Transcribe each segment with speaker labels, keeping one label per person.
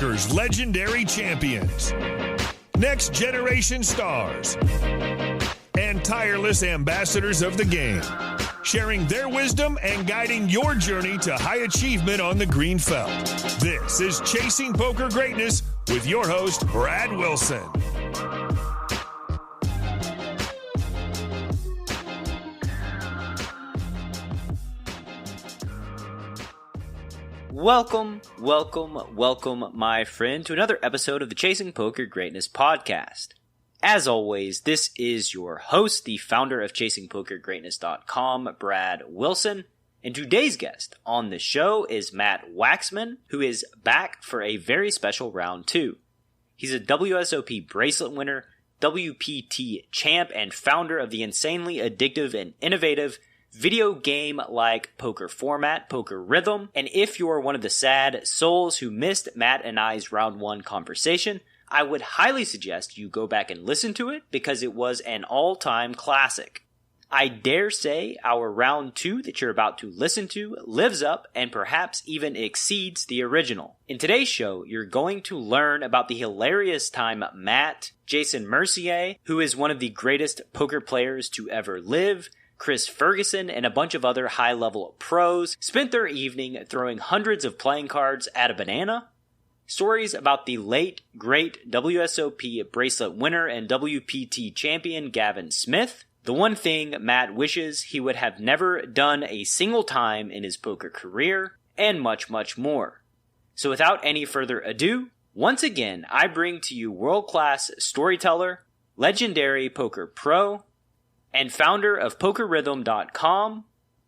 Speaker 1: Poker's legendary champions, next generation stars, and tireless ambassadors of the game, sharing their wisdom and guiding your journey to high achievement on the green felt. This is Chasing Poker Greatness with your host, Brad Wilson.
Speaker 2: Welcome, my friend, to another episode of the Chasing Poker Greatness podcast. As always, this is your host, the founder of ChasingPokerGreatness.com, Brad Wilson, and today's guest on the show is Matt Waxman, who is back for a very special round 2. He's a WSOP bracelet winner, WPT Champ, and founder of the insanely addictive and innovative video game-like poker format, PokeRithm. And if you're one of the sad souls who missed Matt and I's round 1 conversation, I would highly suggest you go back and listen to it because it was an all-time classic. I dare say our round 2 that you're about to listen to lives up and perhaps even exceeds the original. In today's show, you're going to learn about the hilarious time Matt, Jason Mercier, who is one of the greatest poker players to ever live, Chris Ferguson, and a bunch of other high-level pros spent their evening throwing hundreds of playing cards at a banana. Stories about the late, great WSOP bracelet winner and WPT champion Gavin Smith. The one thing Matt wishes he would have never done a single time in his poker career, and much, much more. So without any further ado, once again, I bring to you world-class storyteller, legendary poker pro, and founder of PokeRithm.com,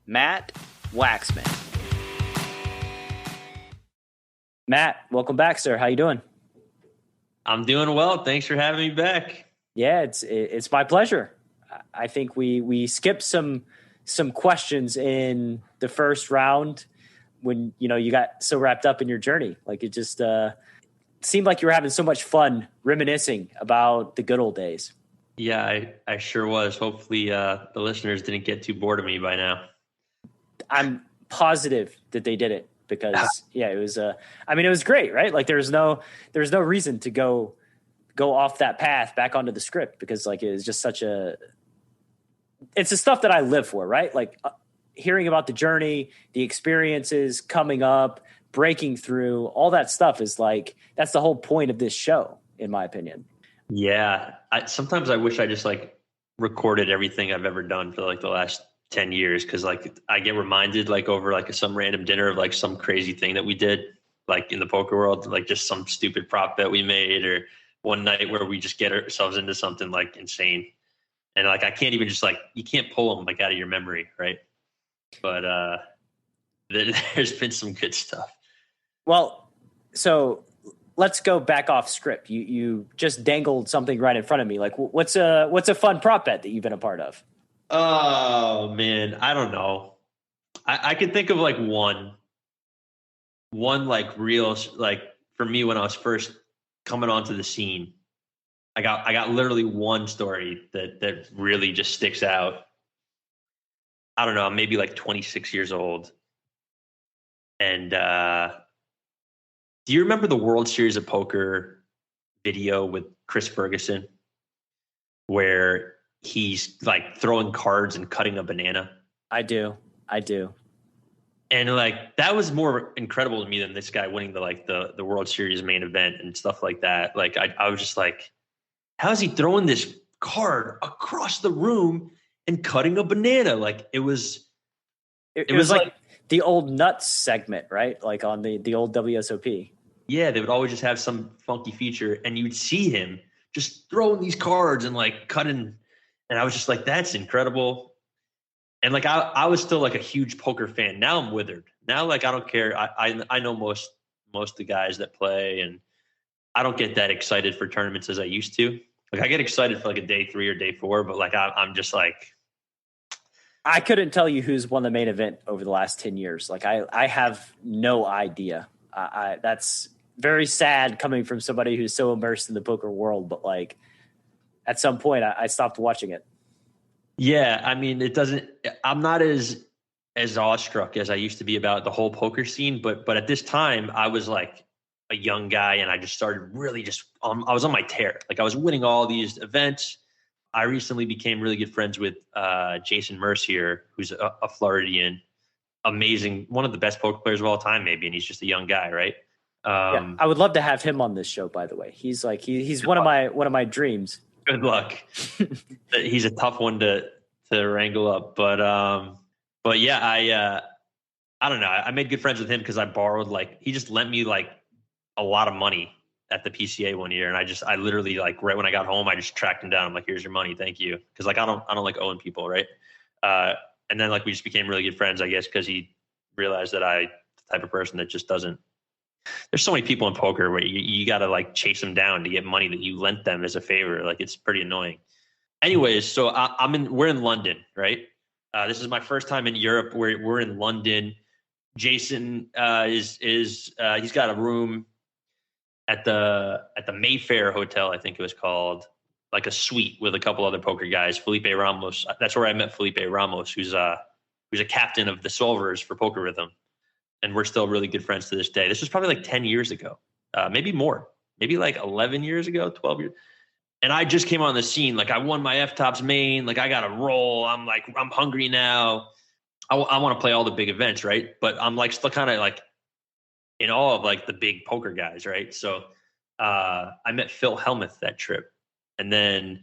Speaker 2: Matt Waxman. Matt, welcome back, sir. How you doing?
Speaker 3: I'm doing well. Thanks for having me back.
Speaker 2: Yeah, it's my pleasure. I think we skipped some questions in the first round when you got so wrapped up in your journey. Like it just seemed like you were having so much fun reminiscing about the good old days.
Speaker 3: Yeah, I sure was. Hopefully the listeners didn't get too bored of me by now.
Speaker 2: I'm positive that they did it because it was it was great, right? Like there's no reason to go off that path back onto the script because like it was just it's the stuff that I live for, right? Like hearing about the journey, the experiences coming up, breaking through, all that stuff is like that's the whole point of this show, in my opinion.
Speaker 3: Yeah. Sometimes I wish I just like recorded everything I've ever done for like the last 10 years. Cause like I get reminded like over like some random dinner of like some crazy thing that we did like in the poker world, like just some stupid prop bet we made or one night where we just get ourselves into something like insane. And like, I can't even just like, you can't pull them like out of your memory. Right. But there's been some good stuff.
Speaker 2: Well, so let's go back off script. You just dangled something right in front of me. Like what's a fun prop bet that you've been a part of?
Speaker 3: Oh man, I don't know. I can think of like one like real, like for me when I was first coming onto the scene, I got literally one story that really just sticks out. I don't know, I'm maybe like 26 years old. And, do you remember the World Series of Poker video with Chris Ferguson where he's like throwing cards and cutting a banana?
Speaker 2: I do.
Speaker 3: And like, that was more incredible to me than this guy winning the World Series main event and stuff like that. Like, I was just like, how is he throwing this card across the room and cutting a banana? Like it was like
Speaker 2: the old nuts segment, right? Like on the old WSOP.
Speaker 3: Yeah, they would always just have some funky feature and you'd see him just throwing these cards and like cutting. And I was just like, that's incredible. And like, I was still like a huge poker fan. Now I'm withered. Now, like, I don't care. I know most of the guys that play and I don't get that excited for tournaments as I used to. Like I get excited for like a day 3 or day 4, but like, I'm just like,
Speaker 2: I couldn't tell you who's won the main event over the last 10 years. Like I have no idea. That's very sad coming from somebody who's so immersed in the poker world. But like at some point I stopped watching it.
Speaker 3: Yeah. I mean, I'm not as awestruck as I used to be about the whole poker scene, but at this time I was like a young guy, and I just started really I was on my tear. Like I was winning all these events. I recently became really good friends with Jason Mercier, who's a Floridian, amazing, one of the best poker players of all time, maybe, and he's just a young guy, right?
Speaker 2: Yeah, I would love to have him on this show. By the way, he's like he's one of my dreams.
Speaker 3: Good luck. He's a tough one to wrangle up, but yeah, I don't know. I made good friends with him because I borrowed he just lent me like a lot of money at the PCA one year, and I literally like right when I got home, I just tracked him down. I'm like, here's your money, thank you, because like I don't like owing people, right? And then like we just became really good friends, I guess, because he realized that the type of person that just doesn't. There's so many people in poker where you got to like chase them down to get money that you lent them as a favor. Like it's pretty annoying. Anyways, so we're in London, right? This is my first time in Europe. We're in London. Jason he's got a room at the Mayfair Hotel, I think it was called, like a suite with a couple other poker guys. Felipe Ramos. That's where I met Felipe Ramos, who's a captain of the solvers for PokeRithm. And we're still really good friends to this day. This was probably like 10 years ago, maybe more, maybe like 11 years ago, 12 years. And I just came on the scene. Like I won my F-Tops main. Like I got a roll. I'm hungry now. I want to play all the big events, right? But I'm like still kind of like in awe of like the big poker guys, right? So I met Phil Hellmuth that trip. And then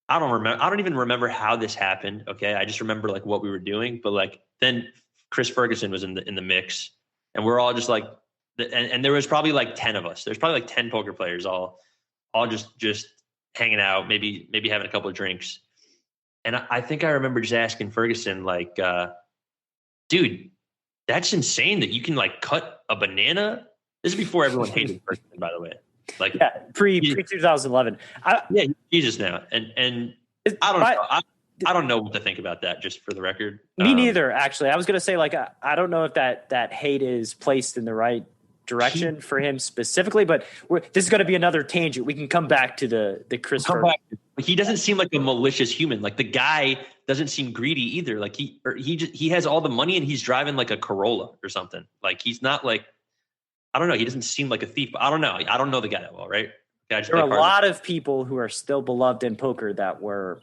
Speaker 3: I don't even remember how this happened. Okay. I just remember like what we were doing. But like then Chris Ferguson was in the mix. And we're all just like, and there was probably like 10 of us. There's probably like 10 poker players, all just hanging out, maybe having a couple of drinks. And I think I remember just asking Ferguson, like, dude, that's insane that you can like cut a banana. This is before everyone hated Ferguson, by the way. Like,
Speaker 2: yeah, pre 2011.
Speaker 3: Yeah, Jesus now, and I don't know. I don't know what to think about that, just for the record.
Speaker 2: Me neither, actually. I was going to say, like, I don't know if that hate is placed in the right direction for him specifically, but this is going to be another tangent. We can come back to the Chris.
Speaker 3: He doesn't seem like a malicious human. Like the guy doesn't seem greedy either. Like he has all the money and he's driving like a Corolla or something. Like he's not like, I don't know. He doesn't seem like a thief. But I don't know. I don't know the guy that well, right?
Speaker 2: There are a lot of people who are still beloved in poker that were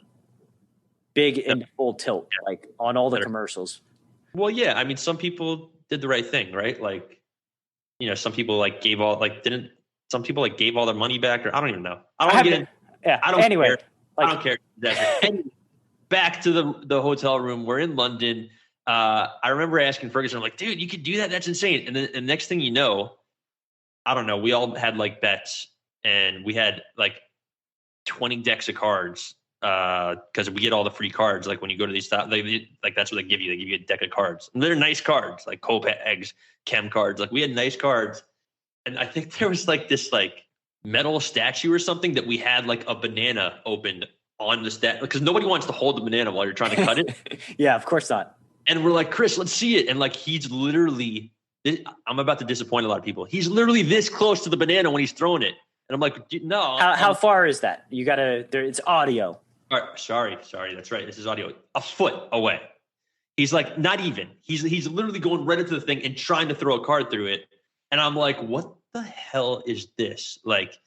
Speaker 2: big in full tilt, like on all the commercials.
Speaker 3: Well, yeah. I mean, some people did the right thing, right? Like, you know, some people like gave all their money back, or I don't even know. I don't get it.
Speaker 2: Yeah.
Speaker 3: I don't
Speaker 2: anyway,
Speaker 3: care. I don't care. Anyway, back to the hotel room. We're in London. I remember asking Ferguson, I'm like, dude, you could do that? That's insane. And then the next thing you know, I don't know. We all had like bets, and we had like 20 decks of cards. Because we get all the free cards, like when you go to these stuff, like that's what they give you. They give you a deck of cards, and they're nice cards, like Copegs, Chem cards. Like we had nice cards, and I think there was like this like metal statue or something that we had like a banana opened on the stat, because nobody wants to hold the banana while you're trying to cut it.
Speaker 2: Yeah, of course not.
Speaker 3: And we're like, Chris, let's see it. And like he's literally, I'm about to disappoint a lot of people. He's literally this close to the banana when he's throwing it, and I'm like, no.
Speaker 2: How far is that? You gotta. It's audio.
Speaker 3: All right, sorry. That's right. This is audio. A foot away. He's like, not even. He's literally going right into the thing and trying to throw a card through it. And I'm like, what the hell is this? Like,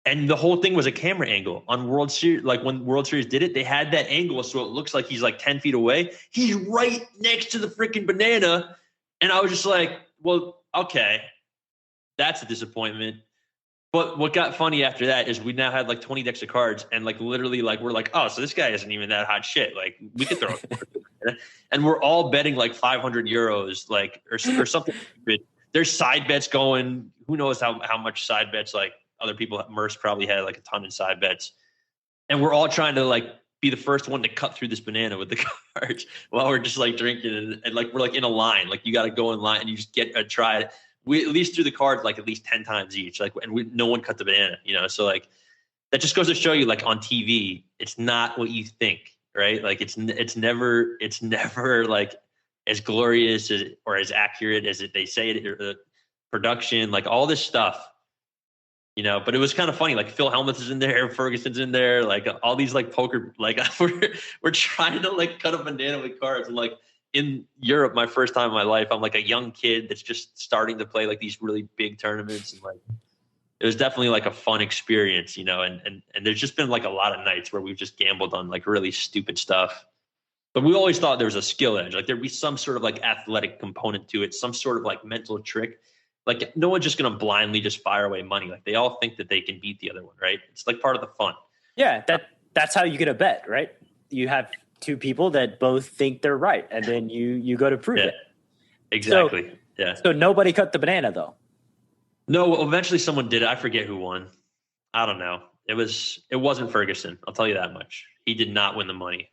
Speaker 3: and the whole thing was a camera angle on World Series. Like when World Series did it, they had that angle. So it looks like he's like 10 feet away. He's right next to the freaking banana. And I was just like, well, okay, that's a disappointment. But what got funny after that is we now had like 20 decks of cards, and like literally like we're like, oh, so this guy isn't even that hot shit. Like we could throw it. And we're all betting like 500 euros, like or something. There's side bets going. Who knows how much side bets, like other people, Merce probably had like a ton of side bets. And we're all trying to like be the first one to cut through this banana with the cards while we're just like drinking. And like we're like in a line. Like you got to go in line and you just get a try. We at least threw the cards like at least 10 times each, like, and no one cut the banana, you know? So like, that just goes to show you, like on TV, it's not what you think, right? Like it's never like as glorious or as accurate as they say it, or the production, like all this stuff, you know. But it was kind of funny. Like Phil Hellmuth is in there, Ferguson's in there, like all these like poker, like we're trying to like cut a banana with cards, and like, in Europe, my first time in my life, I'm like a young kid that's just starting to play like these really big tournaments, and like it was definitely like a fun experience, you know, and there's just been like a lot of nights where we've just gambled on like really stupid stuff. But we always thought there was a skill edge. Like there'd be some sort of like athletic component to it, some sort of like mental trick. Like no one's just going to blindly just fire away money. Like they all think that they can beat the other one, right? It's like part of the fun.
Speaker 2: Yeah, that's how you get a bet, right? You have two people that both think they're right, and then you go to prove it.
Speaker 3: Exactly.
Speaker 2: So nobody cut the banana though.
Speaker 3: No, well, eventually someone did it. I forget who won. I don't know. It wasn't Ferguson. I'll tell you that much. He did not win the money.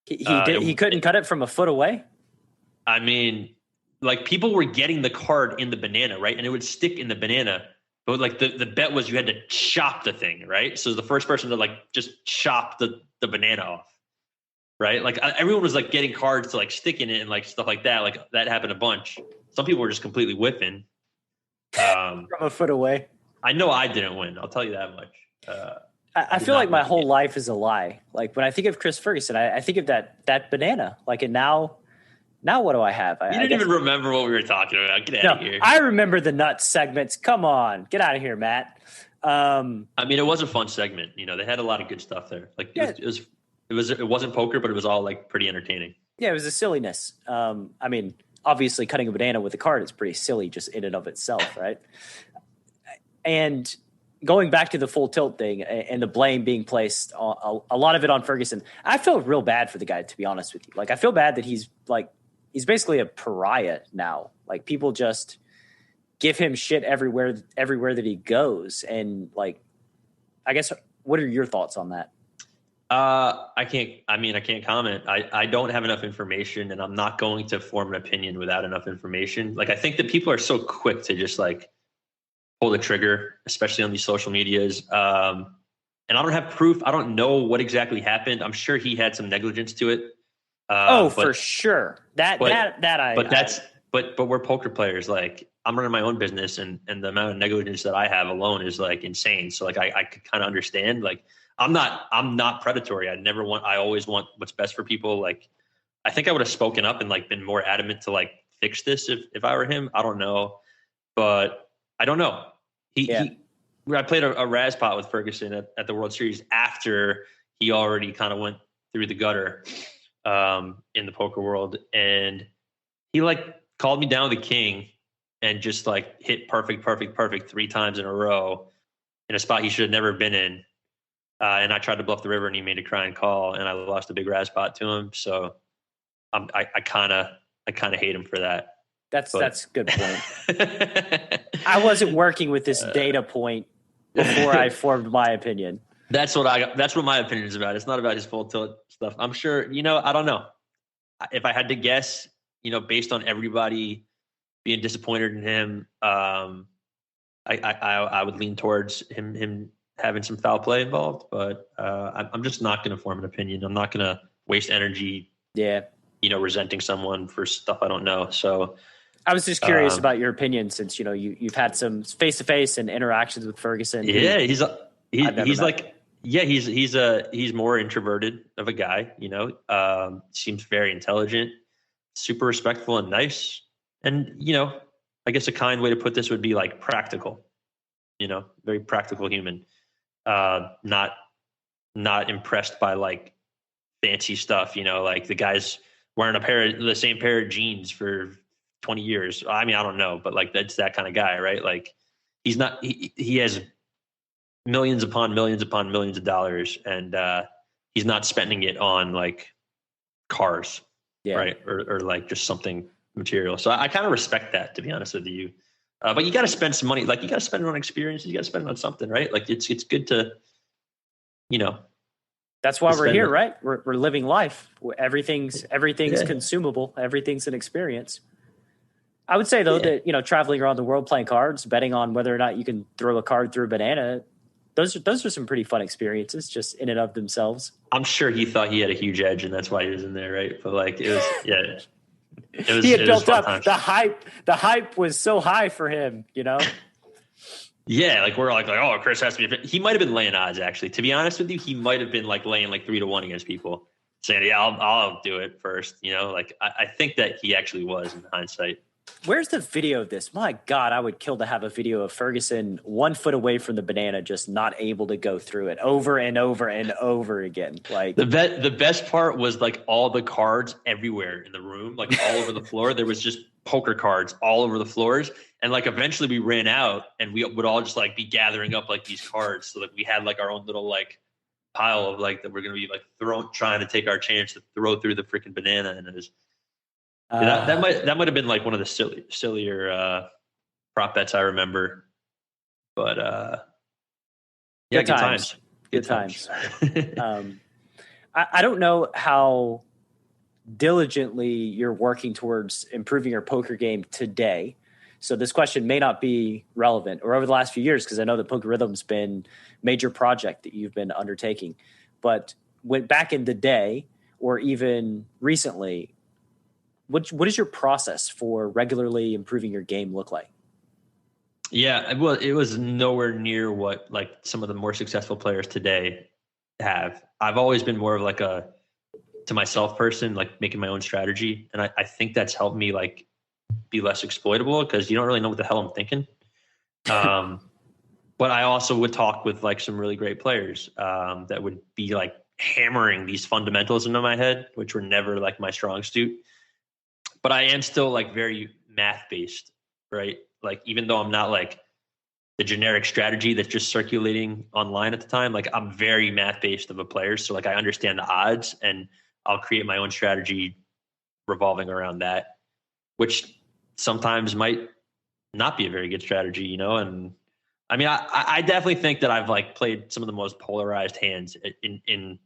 Speaker 2: He couldn't cut it from a foot away.
Speaker 3: I mean, like people were getting the card in the banana, right? And it would stick in the banana. But like the bet was you had to chop the thing, right? So the first person to like just chop the banana off, right? Like everyone was like getting cards to like stick in it and like stuff like that. Like that happened a bunch. Some people were just completely whiffing.
Speaker 2: From a foot away.
Speaker 3: I know I didn't win. I'll tell you that much.
Speaker 2: I feel like my whole life is a lie. Like when I think of Chris Ferguson, I think of that banana. Like, and now what do I have?
Speaker 3: You didn't even remember what we were talking about. Get out of here.
Speaker 2: I remember the nuts segments. Come on, get out of here, Matt.
Speaker 3: I mean, it was a fun segment. You know, they had a lot of good stuff there. Like it wasn't poker, but it was all like pretty entertaining.
Speaker 2: Yeah, it was a silliness. I mean, obviously cutting a banana with a card is pretty silly just in and of itself, right? And going back to the full tilt thing and the blame being placed, a lot of it on Ferguson, I feel real bad for the guy, to be honest with you. Like, I feel bad that he's basically a pariah now. Like, people just give him shit everywhere that he goes. And like, I guess, what are your thoughts on that?
Speaker 3: I can't comment. I don't have enough information, and I'm not going to form an opinion without enough information. Like, I think that people are so quick to just like pull the trigger, especially on these social medias. And I don't have proof. I don't know what exactly happened. I'm sure he had some negligence to it.
Speaker 2: For sure. But we're poker players. Like, I'm running my own business, and the amount of negligence that I have alone is like insane. So like, I could kind of understand. Like, I'm not predatory. I always want what's best for people. Like, I think I would have spoken up and like been more adamant to like fix this if I were him. I don't know, but I don't know. I played a Raspot with Ferguson at the World Series after he already kind of went through the gutter in the poker world. And he like called me down the king and just like hit perfect 3 times in a row in a spot he should have never been in. And I tried to bluff the river, and he made a crying call, and I lost a big Raspot to him. So I kind of hate him for that. That's a good point. I wasn't working with this data point before I formed my opinion.
Speaker 3: That's what my opinion is about. It's not about his full tilt stuff. I'm sure, I don't know. If I had to guess, based on everybody being disappointed in him, I would lean towards him having some foul play involved, but I'm just not going to form an opinion. I'm not going to waste energy, resenting someone for stuff I don't know. So
Speaker 2: I was just curious about your opinion, since you've had some face-to-face and interactions with Ferguson.
Speaker 3: Yeah, he's more introverted of a guy. Seems very intelligent, super respectful and nice, and I guess a kind way to put this would be like practical. Very practical human. Not impressed by like fancy stuff. Like the guy's wearing the same pair of jeans for 20 years. I mean, I don't know, but like that's that kind of guy, right? Like he has millions upon millions upon millions of dollars, and he's not spending it on like cars, right? Or like just something material. So I kind of respect that, to be honest with you. But you got to spend some money. Like, you got to spend it on experiences. You got to spend it on something, right? Like, it's good to,
Speaker 2: That's why we're here, right? We're living life. Everything's consumable. Everything's an experience. I would say though that traveling around the world playing cards, betting on whether or not you can throw a card through a banana, those are some pretty fun experiences, just in and of themselves.
Speaker 3: I'm sure he thought he had a huge edge, and that's why he was in there, right? But like, it was
Speaker 2: he had built up times. The hype was so high for him,
Speaker 3: Yeah, like we're like, oh, Chris has to be. He might have been laying odds, actually. To be honest with you, he might have been like laying like 3-1 against people, saying, "Yeah, I'll do it first." Like I think that he actually was in hindsight.
Speaker 2: Where's the video of this? My God, I would kill to have a video of Ferguson 1 foot away from the banana, just not able to go through it over and over and over again. Like
Speaker 3: the best part was like all the cards everywhere in the room, like all over the floor. There was just poker cards all over the floors. And like eventually we ran out and we would all just like be gathering up like these cards so that we had like our own little like pile of like that we're going to be like trying to take our chance to throw through the freaking banana. And it was, that might have been like one of the sillier prop bets I remember, but yeah, good times.
Speaker 2: Good times. I don't know how diligently you're working towards improving your poker game today, so this question may not be relevant, or over the last few years, because I know that PokeRitham's been a major project that you've been undertaking. But when back in the day, or even recently, what does your process for regularly improving your game look like?
Speaker 3: Yeah, well, it was nowhere near what like some of the more successful players today have. I've always been more of like a to myself person, like making my own strategy. And I think that's helped me like be less exploitable because you don't really know what the hell I'm thinking. But I also would talk with like some really great players that would be like hammering these fundamentals into my head, which were never like my strong suit. But I am still like very math based, right? Like, even though I'm not like the generic strategy that's just circulating online at the time, like I'm very math based of a player. So like I understand the odds and I'll create my own strategy revolving around that, which sometimes might not be a very good strategy, you know? And I mean, I definitely think that I've like played some of the most polarized hands in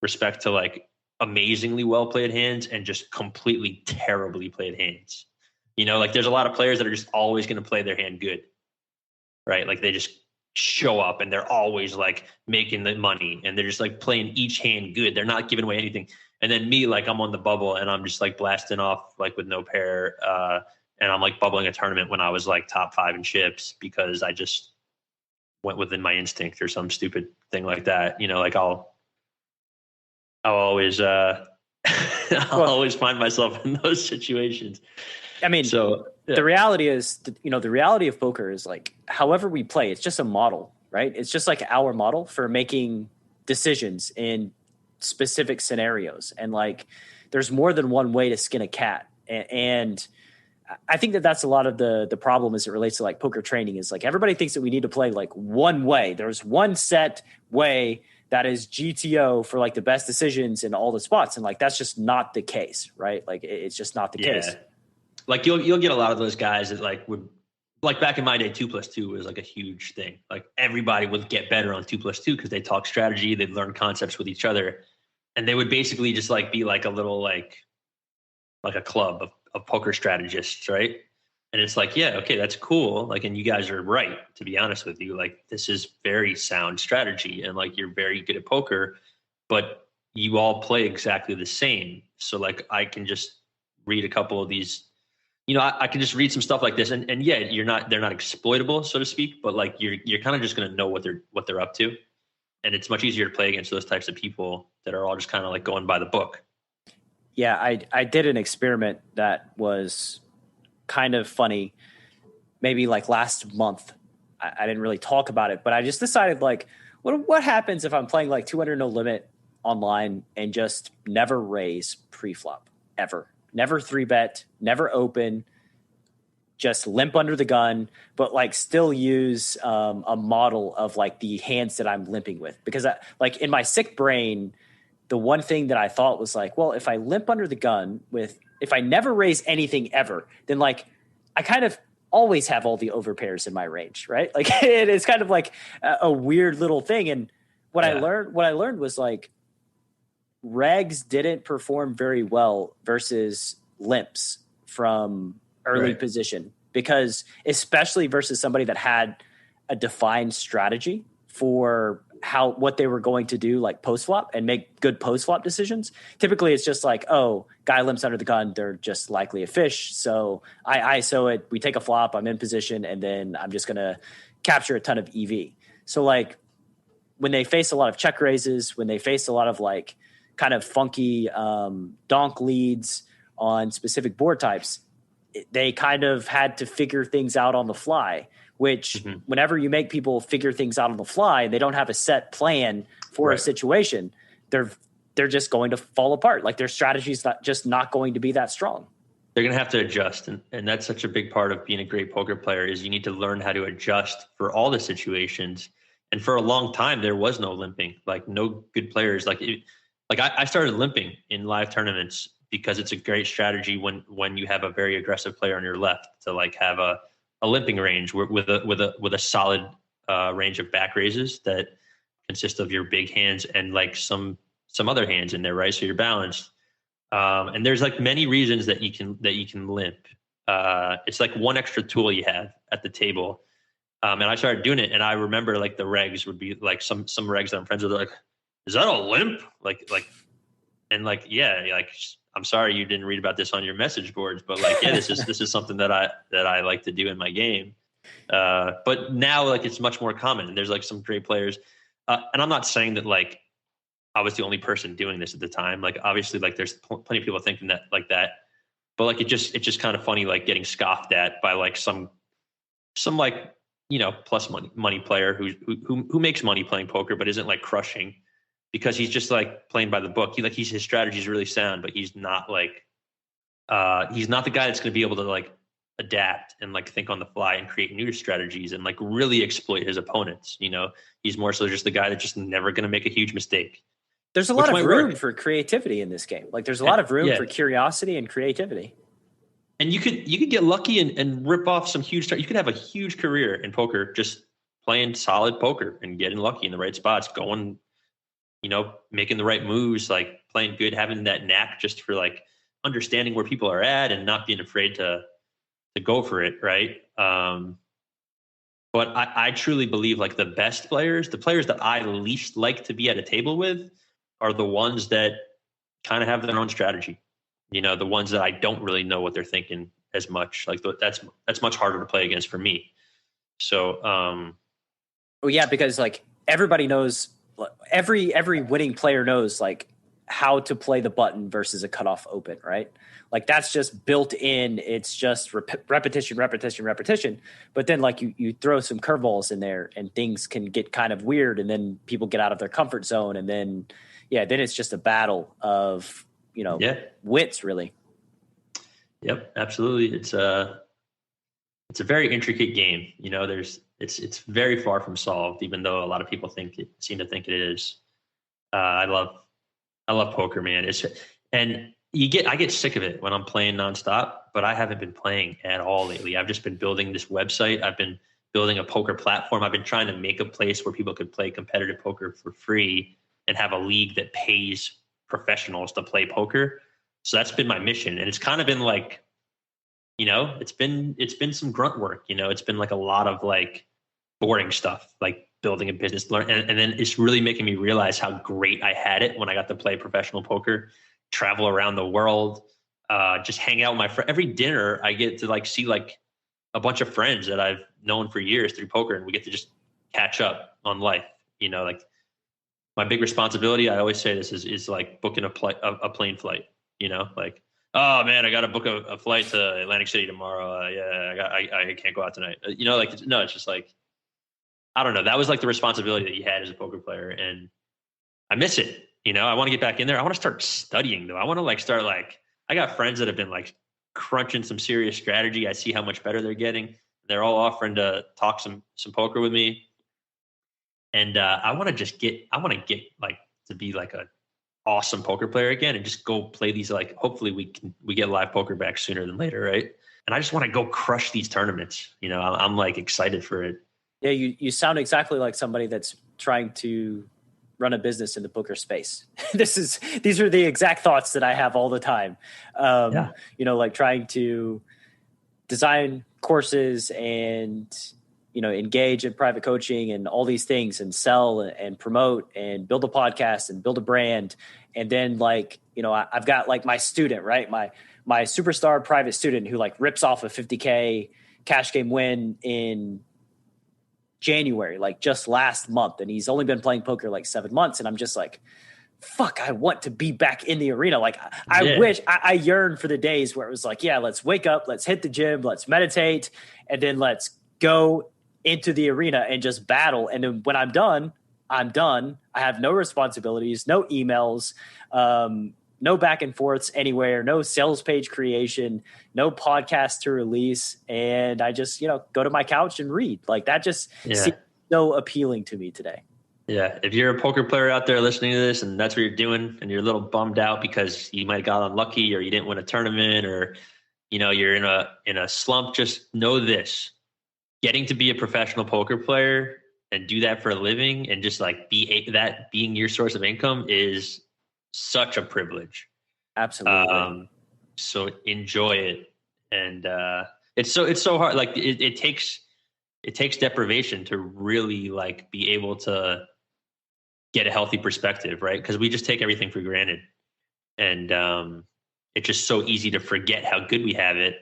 Speaker 3: respect to like amazingly well played hands and just completely terribly played hands. You know, like there's a lot of players that are just always going to play their hand good, right? Like they just show up and they're always like making the money and they're just like playing each hand good. They're not giving away anything. And then me, like I'm on the bubble and I'm just like blasting off like with no pair. And I'm like bubbling a tournament when I was like top 5 in chips because I just went within my instinct or some stupid thing like that. You know, like I'll always, I'll always find myself in those situations.
Speaker 2: I mean,
Speaker 3: so yeah.
Speaker 2: The reality is, the reality of poker is like, however we play, it's just a model, right? It's just like our model for making decisions in specific scenarios. And like, there's more than one way to skin a cat. And I think that that's a lot of the problem as it relates to like poker training is like, everybody thinks that we need to play like one way. There's one set way that is GTO for like the best decisions in all the spots. And like, that's just not the case, right? Like it's just not the case.
Speaker 3: Like you'll get a lot of those guys that like would like back in my day, 2+2 was like a huge thing. Like everybody would get better on 2+2 because they talk strategy, they'd learn concepts with each other. And they would basically just like be like a little like a club of poker strategists, right? And it's like, yeah, okay, that's cool. Like, and you guys are right, to be honest with you. Like, this is very sound strategy, and like you're very good at poker, but you all play exactly the same. So like, I can just read a couple of these. You know, I can just read some stuff like this, and yeah, they're not exploitable, so to speak, but like you're kind of just going to know what they're up to, and it's much easier to play against those types of people that are all just kind of like going by the book.
Speaker 2: Yeah, I did an experiment that was kind of funny. Maybe like last month, I didn't really talk about it, but I just decided like, what happens if I'm playing like 200 no limit online and just never raise pre-flop ever. Never 3-bet, never open, just limp under the gun, but like still use a model of like the hands that I'm limping with. Because like in my sick brain, the one thing that I thought was like, well, if I limp under the gun if I never raise anything ever, then like I kind of always have all the overpairs in my range, right? Like it's kind of like a weird little thing. And what I learned was like, regs didn't perform very well versus limps from early position, because especially versus somebody that had a defined strategy for what they were going to do, like post flop, and make good post flop decisions. Typically it's just like, oh, guy limps under the gun, they're just likely a fish. So I ISO it, we take a flop, I'm in position, and then I'm just going to capture a ton of EV. So like when they face a lot of check raises, when they face a lot of like kind of funky donk leads on specific board types, they kind of had to figure things out on the fly, which whenever you make people figure things out on the fly, they don't have a set plan for a situation. They're just going to fall apart. Like their strategy's not going to be that strong.
Speaker 3: They're going to have to adjust. And that's such a big part of being a great poker player is you need to learn how to adjust for all the situations. And for a long time, there was no limping, like no good players. I started limping in live tournaments because it's a great strategy when you have a very aggressive player on your left to like have a limping range with a solid range of back raises that consist of your big hands and like some other hands in there, right? So you're balanced. And there's like many reasons that you can limp. It's like one extra tool you have at the table. And I started doing it, and I remember like the regs would be like some regs that I'm friends with are like, is that a limp? Yeah, like I'm sorry you didn't read about this on your message boards, but like, yeah, this is something that I like to do in my game. But now like it's much more common, and there's like some great players. And I'm not saying that like I was the only person doing this at the time. Like obviously like there's plenty of people thinking that like that, but like it's just kind of funny, like getting scoffed at by like some like, you know, plus money player who makes money playing poker, but isn't like crushing because he's just like playing by the book. His strategy is really sound, but he's not like, he's not the guy that's going to be able to like adapt and like think on the fly and create new strategies and like really exploit his opponents. You know, he's more so just the guy that's just never going to make a huge mistake.
Speaker 2: There's a lot of room for creativity in this game. Like there's a lot of room for curiosity and creativity.
Speaker 3: And you could get lucky and rip off some huge start. You could have a huge career in poker just playing solid poker and getting lucky in the right spots, going, you know, making the right moves, like playing good, having that knack just for like understanding where people are at and not being afraid to go for it, right? But I truly believe like the best players, the players that I least like to be at a table with are the ones that kind of have their own strategy. You know, the ones that I don't really know what they're thinking as much. Like that's much harder to play against for me. So,
Speaker 2: well, yeah, because like everybody knows, every winning player knows like how to play the button versus a cutoff open, right? Like that's just built in. It's just repetition. But then like you throw some curveballs in there and things can get kind of weird, and then people get out of their comfort zone, and then then it's just a battle of, you know, wits really.
Speaker 3: Yep, absolutely. It's a very intricate game. You know, it's very far from solved, even though a lot of people seem to think it is. I love poker, man. I get sick of it when I'm playing nonstop, but I haven't been playing at all lately. I've just been building this website. I've been building a poker platform. I've been trying to make a place where people could play competitive poker for free and have a league that pays professionals to play poker. So that's been my mission. And it's kind of been like, you know, it's been some grunt work, you know, it's been like a lot of like boring stuff, like building a business, and then it's really making me realize how great I had it when I got to play professional poker, travel around the world, just hang out with my friends. Every dinner I get to like see like a bunch of friends that I've known for years through poker, and we get to just catch up on life. You know, like my big responsibility, I always say this, is like booking a plane flight. You know, like, oh man, I got to book a flight to Atlantic City tomorrow. I can't go out tonight. You know, like, no, it's just like, I don't know. That was like the responsibility that you had as a poker player, and I miss it. You know, I want to get back in there. I want to start studying though. I want to like start like, I got friends that have been like crunching some serious strategy. I see how much better they're getting. They're all offering to talk some poker with me. And I want to get like to be like a awesome poker player again and just go play these, like, hopefully we get live poker back sooner than later. Right. And I just want to go crush these tournaments. You know, I'm like excited for it.
Speaker 2: Yeah. You sound exactly like somebody that's trying to run a business in the poker space. These are the exact thoughts that I have all the time. You know, like trying to design courses and, you know, engage in private coaching and all these things and sell and promote and build a podcast and build a brand. And then like, you know, I've got like my student, right? My superstar private student who like rips off a 50K cash game win in January, like just last month. And he's only been playing poker like 7 months. And I'm just like, fuck, I want to be back in the arena. Like I wish, I yearn for the days where it was like, yeah, let's wake up, let's hit the gym, let's meditate, and then let's go into the arena and just battle. And then when I'm done, I'm done. I have no responsibilities, no emails, no back and forths anywhere, no sales page creation, no podcast to release. And I just, go to my couch and read. Like that just seems so appealing to me today.
Speaker 3: Yeah. If you're a poker player out there listening to this and that's what you're doing and you're a little bummed out because you might have got unlucky or you didn't win a tournament or, you're in a slump, just know this: getting to be a professional poker player and do that for a living and just like being your source of income is such a privilege.
Speaker 2: Absolutely.
Speaker 3: So enjoy it. And it's so hard. Like it takes deprivation to really like be able to get a healthy perspective, right? Because we just take everything for granted. And it's just so easy to forget how good we have it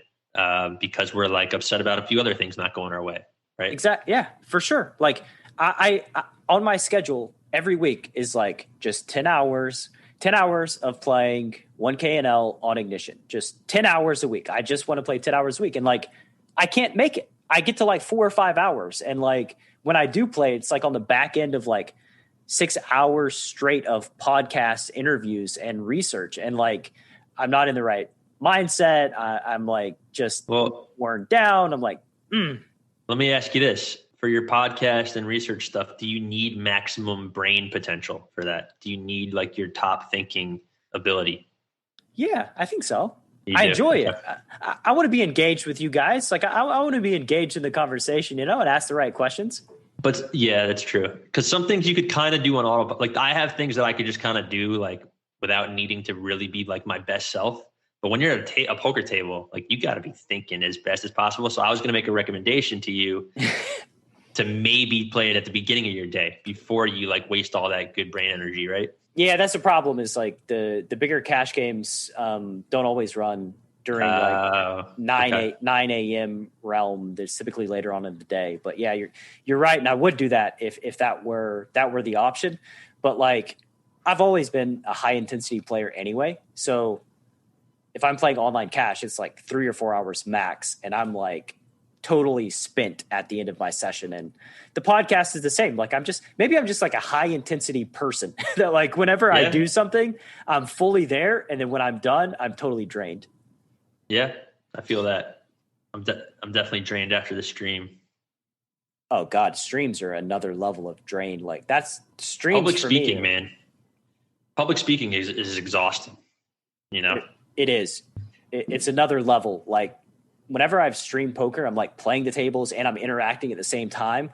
Speaker 3: because we're like upset about a few other things not going our way, right?
Speaker 2: Exactly. Yeah, for sure. Like I on my schedule every week is like just 10 hours of playing 1K&L on Ignition, just 10 hours a week. I just want to play 10 hours a week. And like, I can't make it. I get to like 4 or 5 hours. And like, when I do play, it's like on the back end of like 6 hours straight of podcasts, interviews, and research. And like, I'm not in the right mindset. I'm like just worn down. I'm like,
Speaker 3: Let me ask you this. For your podcast and research stuff, do you need maximum brain potential for that? Do you need like your top thinking ability?
Speaker 2: Yeah, I think so. I enjoy it. I want to be engaged with you guys. Like I want to be engaged in the conversation, and ask the right questions.
Speaker 3: But yeah, that's true. Because some things you could kind of do on auto. Like I have things that I could just kind of do like without needing to really be like my best self. But when you're at a poker table, like you got to be thinking as best as possible. So I was going to make a recommendation to you to maybe play it at the beginning of your day before you like waste all that good brain energy, right?
Speaker 2: Yeah, that's the problem is like the bigger cash games don't always run during like 9 a.m. realm. There's typically later on in the day. But yeah, you're right. And I would do that if that were the option. But like I've always been a high intensity player anyway. So if I'm playing online cash, it's like 3 or 4 hours max. And I'm like totally spent at the end of my session. And the podcast is the same. Like I'm just like a high intensity person that like whenever I do something, I'm fully there. And then when I'm done, I'm totally drained.
Speaker 3: Yeah, I feel that. I'm definitely drained after the stream.
Speaker 2: Oh God, streams are another level of drain. Like that's streams.
Speaker 3: Public
Speaker 2: for
Speaker 3: speaking,
Speaker 2: me,
Speaker 3: man. Public speaking is exhausting.
Speaker 2: It is. It's another level. Like whenever I've streamed poker, I'm like playing the tables and I'm interacting at the same time.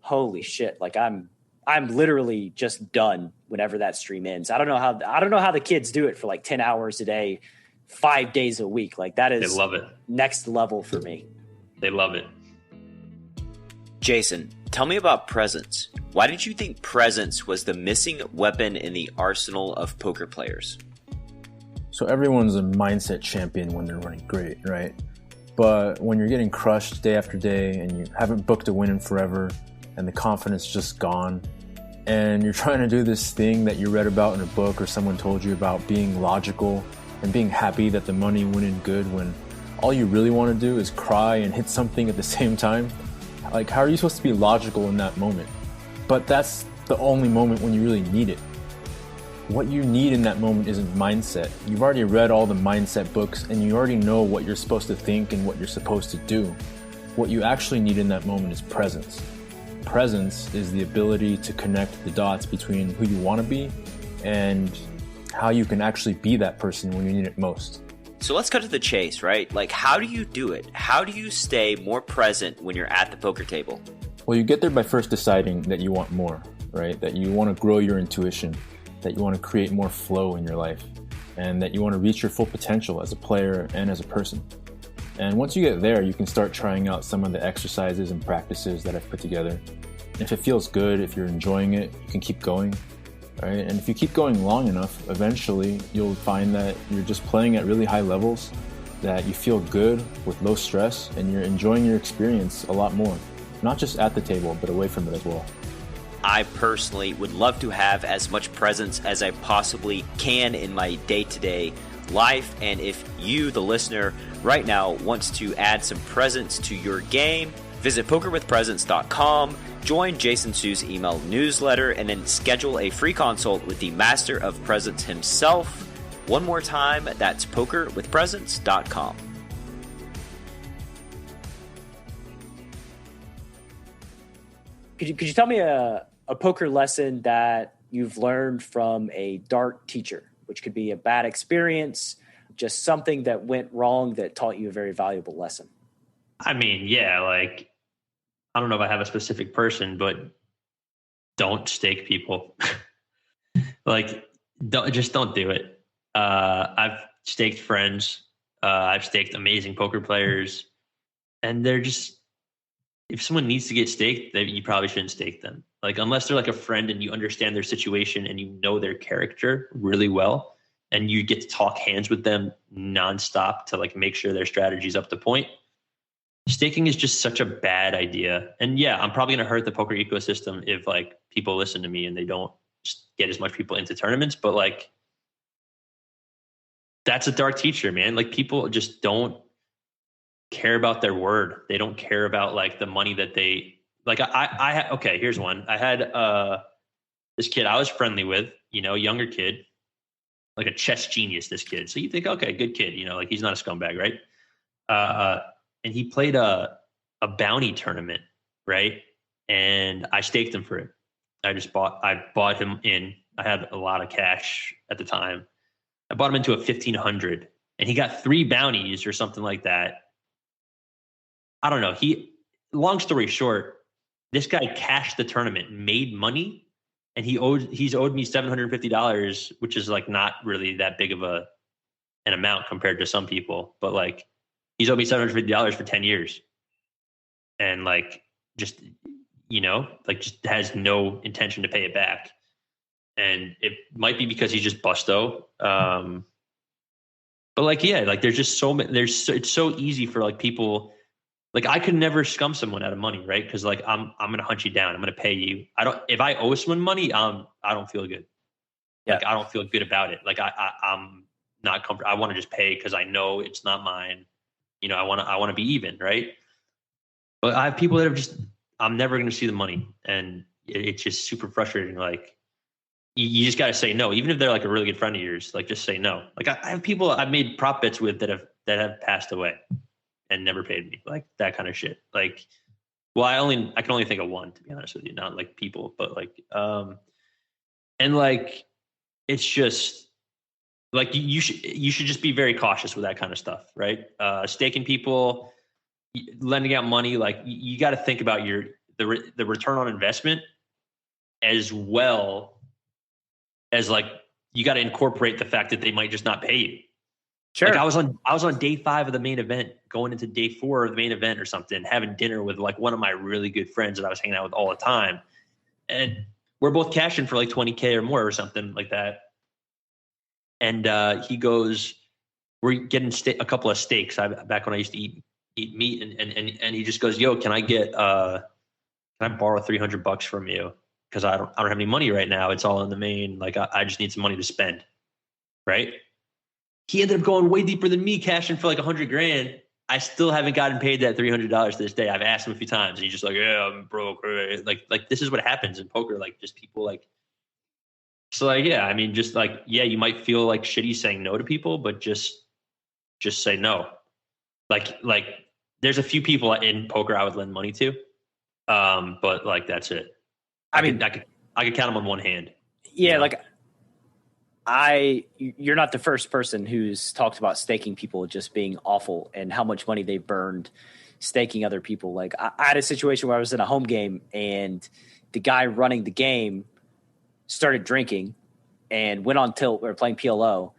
Speaker 2: Holy shit. Like I'm literally just done whenever that stream ends. I don't know how the kids do it for like 10 hours a day, 5 days a week. Like that is
Speaker 3: they love it.
Speaker 2: Next level for me.
Speaker 3: They love it.
Speaker 2: Jason, tell me about presence. Why did you think presence was the missing weapon in the arsenal of poker players?
Speaker 4: So everyone's a mindset champion when they're running great, right? But when you're getting crushed day after day and you haven't booked a win in forever and the confidence just gone and you're trying to do this thing that you read about in a book or someone told you about, being logical and being happy that the money went in good when all you really want to do is cry and hit something at the same time, like how are you supposed to be logical in that moment? But that's the only moment when you really need it. What you need in that moment isn't mindset. You've already read all the mindset books and you already know what you're supposed to think and what you're supposed to do. What you actually need in that moment is presence. Presence is the ability to connect the dots between who you want to be and how you can actually be that person when you need it most.
Speaker 2: So let's cut to the chase, right? Like, how do you do it? How do you stay more present when you're at the poker table?
Speaker 4: Well, you get there by first deciding that you want more, right? That you want to grow your intuition, that you want to create more flow in your life, and that you want to reach your full potential as a player and as a person. And once you get there, you can start trying out some of the exercises and practices that I've put together. If it feels good, if you're enjoying it, you can keep going, right? And if you keep going long enough, eventually you'll find that you're just playing at really high levels, that you feel good with low stress, and you're enjoying your experience a lot more. Not just at the table, but away from it as well.
Speaker 2: I personally would love to have as much presence as I possibly can in my day-to-day life. And if you, the listener, right now wants to add some presence to your game, visit pokerwithpresence.com, join Jason Su's email newsletter, and then schedule a free consult with the master of presence himself. One more time, that's pokerwithpresence.com. Could you tell me a poker lesson that you've learned from a dart teacher, which could be a bad experience, just something that went wrong that taught you a very valuable lesson?
Speaker 3: I mean, yeah, like, I don't know if I have a specific person, but don't stake people. Like, don't do it. I've staked friends. I've staked amazing poker players, and they're just, if someone needs to get staked, you probably shouldn't stake them. Like, unless they're like a friend and you understand their situation and you know their character really well, and you get to talk hands with them nonstop to like make sure their strategy's up to point. Staking is just such a bad idea. And yeah, I'm probably going to hurt the poker ecosystem if like people listen to me and they don't get as much people into tournaments. But like, that's a dark teacher, man. Like, people just don't care about their word. They don't care about like the money that they like. Okay, here's one. I had this kid I was friendly with, younger kid, like a chess genius, this kid. So you think, okay, good kid, like he's not a scumbag, right? And he played a bounty tournament, right? And I staked him for it. I bought him in. I had a lot of cash at the time. I bought him into a 1,500, and he got 3 bounties or something like that. I don't know. Long story short, this guy cashed the tournament, made money, and he's owed me $750, which is like not really that big of an amount compared to some people, but like he's owed me $750 for 10 years. And like, just, just has no intention to pay it back. And it might be because he's just busto. But like, yeah, like there's just so many, it's so easy for like people. Like, I could never scum someone out of money, right? Because like I'm gonna hunt you down. I'm gonna pay you. If I owe someone money, I don't feel good. Like, I don't feel good about it. Like I'm not comfortable. I want to just pay because I know it's not mine. I want to be even, right? But I have people that have just, I'm never gonna see the money, and it's just super frustrating. Like, you just got to say no, even if they're like a really good friend of yours. Like, just say no. Like, I have people I've made prop bets with that have passed away and never paid me, like that kind of shit. Like, well, I can only think of one, to be honest with you, not like people, but like, and like, it's just like, you should just be very cautious with that kind of stuff, right? Staking people, lending out money, like you got to think about the return on investment, as well as like, you got to incorporate the fact that they might just not pay you. Sure. Like, I was on day 5 of the main event, going into day 4 of the main event or something, having dinner with like one of my really good friends that I was hanging out with all the time. And we're both cashing for like 20K or more or something like that. And he goes, we're getting a couple of steaks. Back when I used to eat meat, and he just goes, yo, can I borrow $300 from you? Because I don't have any money right now. It's all in the main. Like, I just need some money to spend. Right. He ended up going way deeper than me, cashing for like $100,000. I still haven't gotten paid that $300 to this day. I've asked him a few times, and he's just like, yeah, I'm broke. Like this is what happens in poker. Like, just people like, so like, yeah, I mean, just like, yeah, you might feel like shitty saying no to people, but just say no. Like there's a few people in poker I would lend money to. But like, that's it. I could count them on one hand.
Speaker 2: Yeah. Like, you're not the first person who's talked about staking people just being awful and how much money they burned staking other people. Like, I had a situation where I was in a home game, and the guy running the game started drinking and went on tilt. We were playing PLO,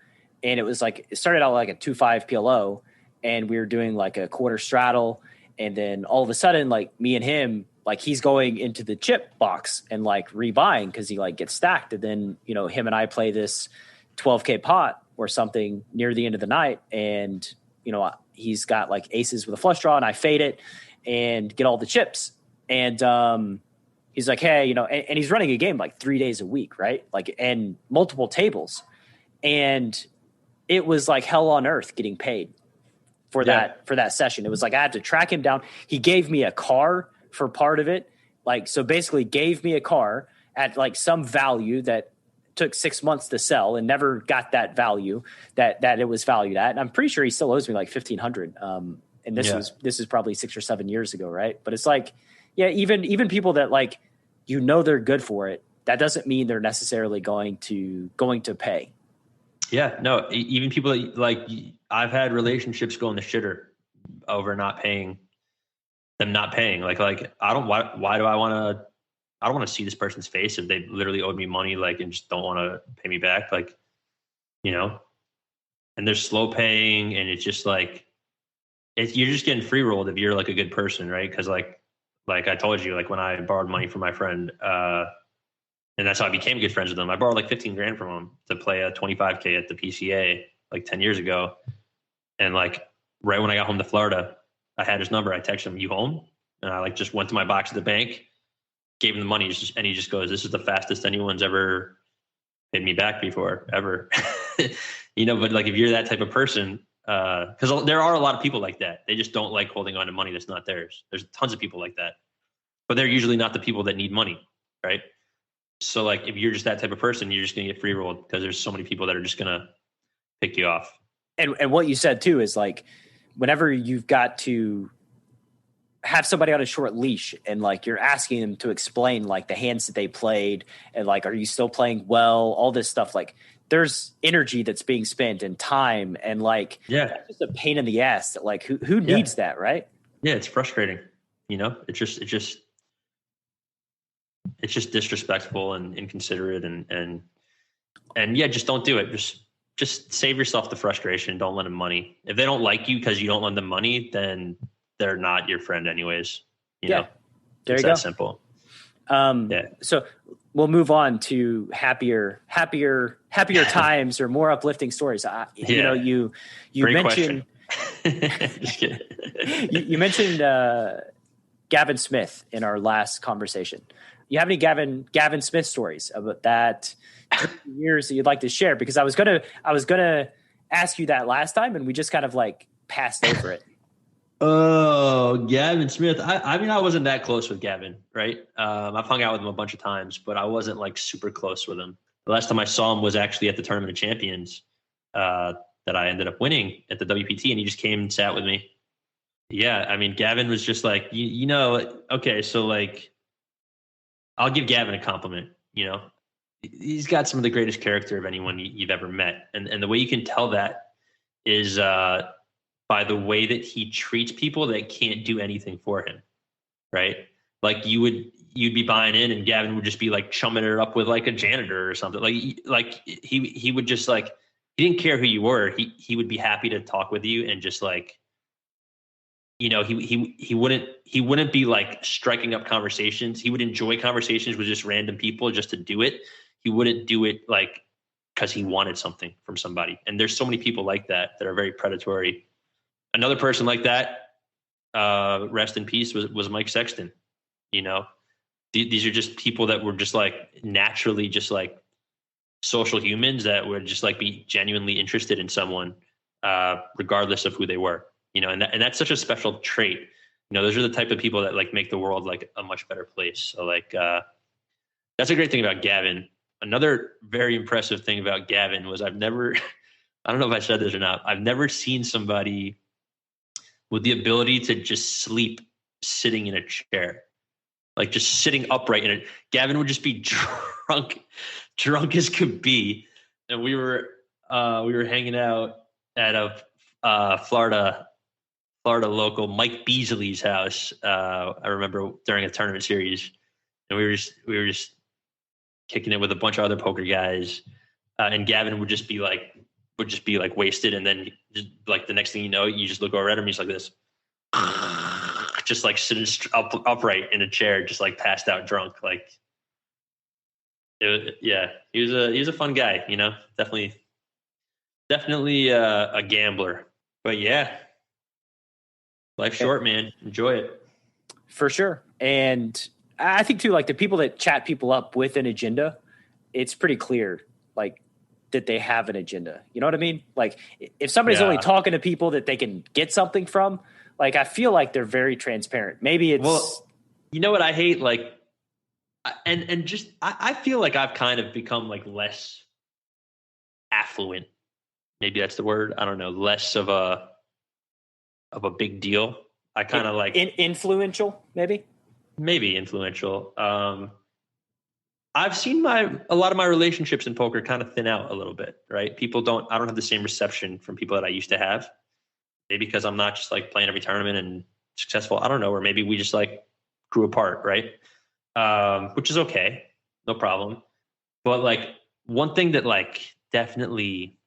Speaker 2: and it started out like a 2-5 PLO, and we were doing like a quarter straddle. And then all of a sudden, like, me and him, like, he's going into the chip box and like rebuying because he like gets stacked. And then, him and I play this 12K pot or something near the end of the night. And, he's got like aces with a flush draw, and I fade it and get all the chips. And, he's like, hey, and he's running a game like 3 days a week, right? Like, and multiple tables. And it was like hell on earth getting paid for that session. It was like I had to track him down. He gave me a car for part of it. Like, so basically gave me a car at like some value that took 6 months to sell and never got that value that it was valued at. And I'm pretty sure he still owes me like $1,500. And this is probably 6 or 7 years ago. Right. But it's like, yeah, even people that like, they're good for it. That doesn't mean they're necessarily going to pay.
Speaker 3: Yeah, no, even people that, like, I've had relationships go in the shitter over not paying. Like I don't, why do I want to see this person's face if they literally owed me money, like, and just don't want to pay me back. Like, and they're slow paying, and it's just like, you're just getting free rolled if you're like a good person. Right. Cause like I told you, like when I borrowed money from my friend, and that's how I became good friends with him. I borrowed like 15 grand from him to play a 25K at the PCA like 10 years ago. And like right when I got home to Florida, I had his number. I texted him, "You home?" And I like just went to my box at the bank, gave him the money, and he just goes, "This is the fastest anyone's ever paid me back before, ever." But like if you're that type of person, because there are a lot of people like that. They just don't like holding on to money that's not theirs. There's tons of people like that, but they're usually not the people that need money, right? So like if you're just that type of person, you're just going to get free rolled because there's so many people that are just going to pick you off.
Speaker 2: And what you said too is like, whenever you've got to have somebody on a short leash and like you're asking them to explain like the hands that they played and like, are you still playing well? All this stuff, like there's energy that's being spent and time and like, that's just a pain in the ass that like, who needs that? Right.
Speaker 3: Yeah. It's frustrating. It's just disrespectful and inconsiderate and just don't do it. Just save yourself the frustration. Don't lend them money. If they don't like you because you don't lend them money, then they're not your friend anyways. There
Speaker 2: you go.
Speaker 3: That simple.
Speaker 2: So we'll move on to happier times or more uplifting stories. You
Speaker 3: Great
Speaker 2: mentioned,
Speaker 3: just kidding.
Speaker 2: you mentioned Gavin Smith in our last conversation. You have any Gavin Smith stories about that years that you'd like to share? Because I was gonna ask you that last time, and we just kind of like passed over it.
Speaker 3: Oh, Gavin Smith. I mean, I wasn't that close with Gavin, right? I've hung out with him a bunch of times, but I wasn't like super close with him. The last time I saw him was actually at the Tournament of Champions that I ended up winning at the WPT, and he just came and sat with me. Yeah, I mean, Gavin was just like, okay, so like, I'll give Gavin a compliment. He's got some of the greatest character of anyone you've ever met. And the way you can tell that is by the way that he treats people that can't do anything for him. Right. Like you'd be buying in and Gavin would just be like chumming it up with like a janitor or something. Like he would just like, he didn't care who you were. He would be happy to talk with you and just like, he wouldn't be like striking up conversations. He would enjoy conversations with just random people just to do it. He wouldn't do it like because he wanted something from somebody. And there's so many people like that are very predatory. Another person like that, rest in peace, was Mike Sexton. These are just people that were just like naturally just like social humans that would just like be genuinely interested in someone, regardless of who they were. And that's such a special trait. Those are the type of people that like make the world like a much better place. So like, that's a great thing about Gavin. Another very impressive thing about Gavin was I don't know if I said this or not. I've never seen somebody with the ability to just sleep sitting in a chair, like just sitting upright in it. Gavin would just be drunk as could be. And we were hanging out at a Florida local, Mike Beasley's house. I remember during a tournament series, and we were just kicking it with a bunch of other poker guys. And Gavin would just be like wasted. And then just like the next thing you know, you just look over at him. He's like this, just like sitting upright in a chair, just like passed out drunk. Like, he was a fun guy, definitely a gambler, but yeah, life's short, man. Enjoy it.
Speaker 2: For sure. And I think too, like the people that chat people up with an agenda, it's pretty clear, like that they have an agenda. You know what I mean? Like if somebody's only talking to people that they can get something from, like I feel like they're very transparent. Maybe it's.
Speaker 3: Well, you know what I hate? Like, and just I feel like I've kind of become like less affluent. Maybe that's the word. I don't know. Less of a big deal. I kind of like
Speaker 2: influential, maybe
Speaker 3: influential. I've seen a lot of my relationships in poker kind of thin out a little bit, right? I don't have the same reception from people that I used to have. Maybe because I'm not just like playing every tournament and successful. I don't know. Or maybe we just like grew apart, right? Which is okay. No problem. But like one thing that like definitely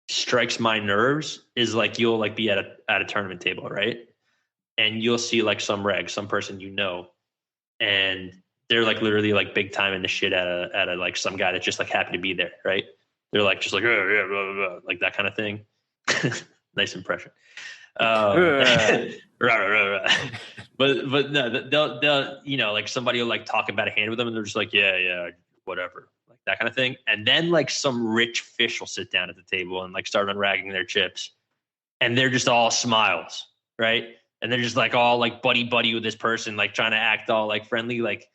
Speaker 3: strikes my nerves is like you'll like be at a tournament table, right? And you'll see like some person and they're like literally like big time in the shit at a like some guy that's just like happy to be there, right? They're like just like oh, yeah, blah, blah, blah, like that kind of thing. Nice impression. But no, they'll you know like somebody will like talk about a hand with them and they're just like yeah whatever. That kind of thing. And then like some rich fish will sit down at the table and like start unragging their chips. And they're just all smiles, right? And they're just like all like buddy with this person, like trying to act all like friendly. Like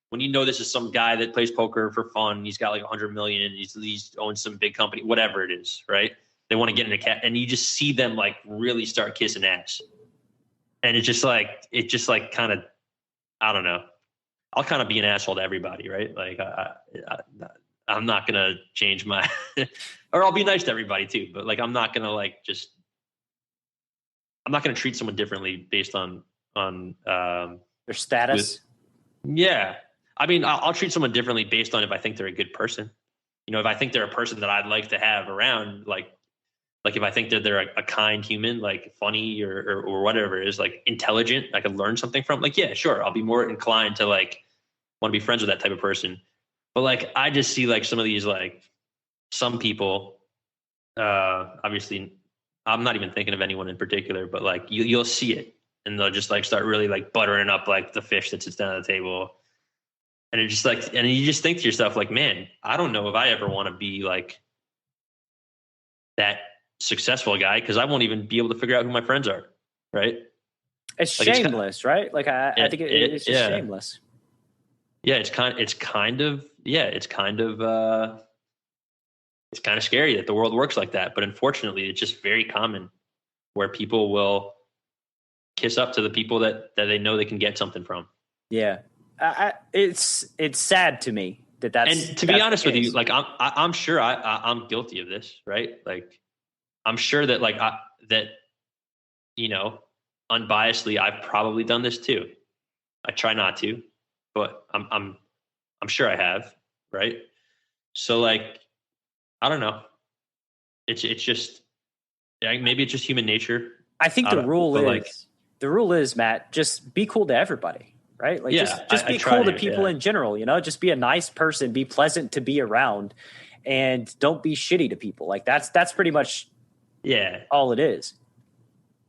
Speaker 3: when you know this is some guy that plays poker for fun, he's got like 100 million, he's owns some big company, whatever it is, right? They want to get in a cat and you just see them like really start kissing ass. And it just like kind of, I don't know. I'll kind of be an asshole to everybody, right? Like I'm not gonna change my, or I'll be nice to everybody too. But like I'm not gonna treat someone differently based on
Speaker 2: their status.
Speaker 3: Yeah, I mean I'll treat someone differently based on if I think they're a good person. You know, if I think they're a person that I'd like to have around, like if I think that they're a kind human, like funny or whatever it is, like intelligent, I could learn something from. Like yeah, sure, I'll be more inclined to like want to be friends with that type of person. But like, I just see like some of these, like some people, obviously I'm not even thinking of anyone in particular, but like you'll see it and they'll just like start really like buttering up like the fish that sits down at the table. And it just like, and you just think to yourself like, man, I don't know if I ever want to be like that successful guy. Cause I won't even be able to figure out who my friends are. Right.
Speaker 2: It's like shameless, right? Like I think it's just shameless.
Speaker 3: Yeah. It's kind of scary that the world works like that. But unfortunately, it's just very common where people will kiss up to the people that they know they can get something from.
Speaker 2: Yeah. It's sad to me that's,
Speaker 3: and to be honest with you, like I'm sure I'm guilty of this, right? Like I'm sure that like that, you know, unbiasedly, I've probably done this too. I try not to, but I'm sure I have. Right. So like, I don't know. It's just, maybe it's just human nature.
Speaker 2: I think the rule is, Matt, just be cool to everybody, right? Like just be cool to people in general, you know, just be a nice person, be pleasant to be around and don't be shitty to people. Like that's pretty much all it is.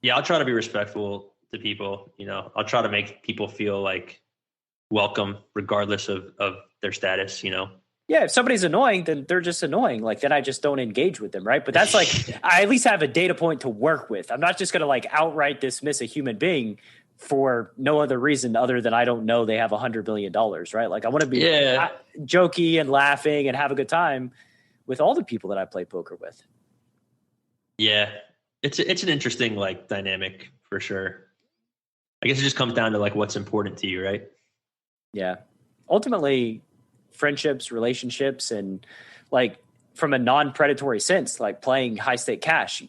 Speaker 3: Yeah. I'll try to be respectful to people, you know, I'll try to make people feel like welcome regardless of their status, you know?
Speaker 2: Yeah, if somebody's annoying, then they're just annoying. Like, then I just don't engage with them, right? But that's like, I at least have a data point to work with. I'm not just going to like outright dismiss a human being for no other reason other than I don't know they have $100 billion, right? Like, I want to be jokey and laughing and have a good time with all the people that I play poker with.
Speaker 3: Yeah, it's an interesting like dynamic for sure. I guess it just comes down to like what's important to you, right?
Speaker 2: Yeah. Ultimately, friendships, relationships, and like from a non-predatory sense, like playing high stake cash,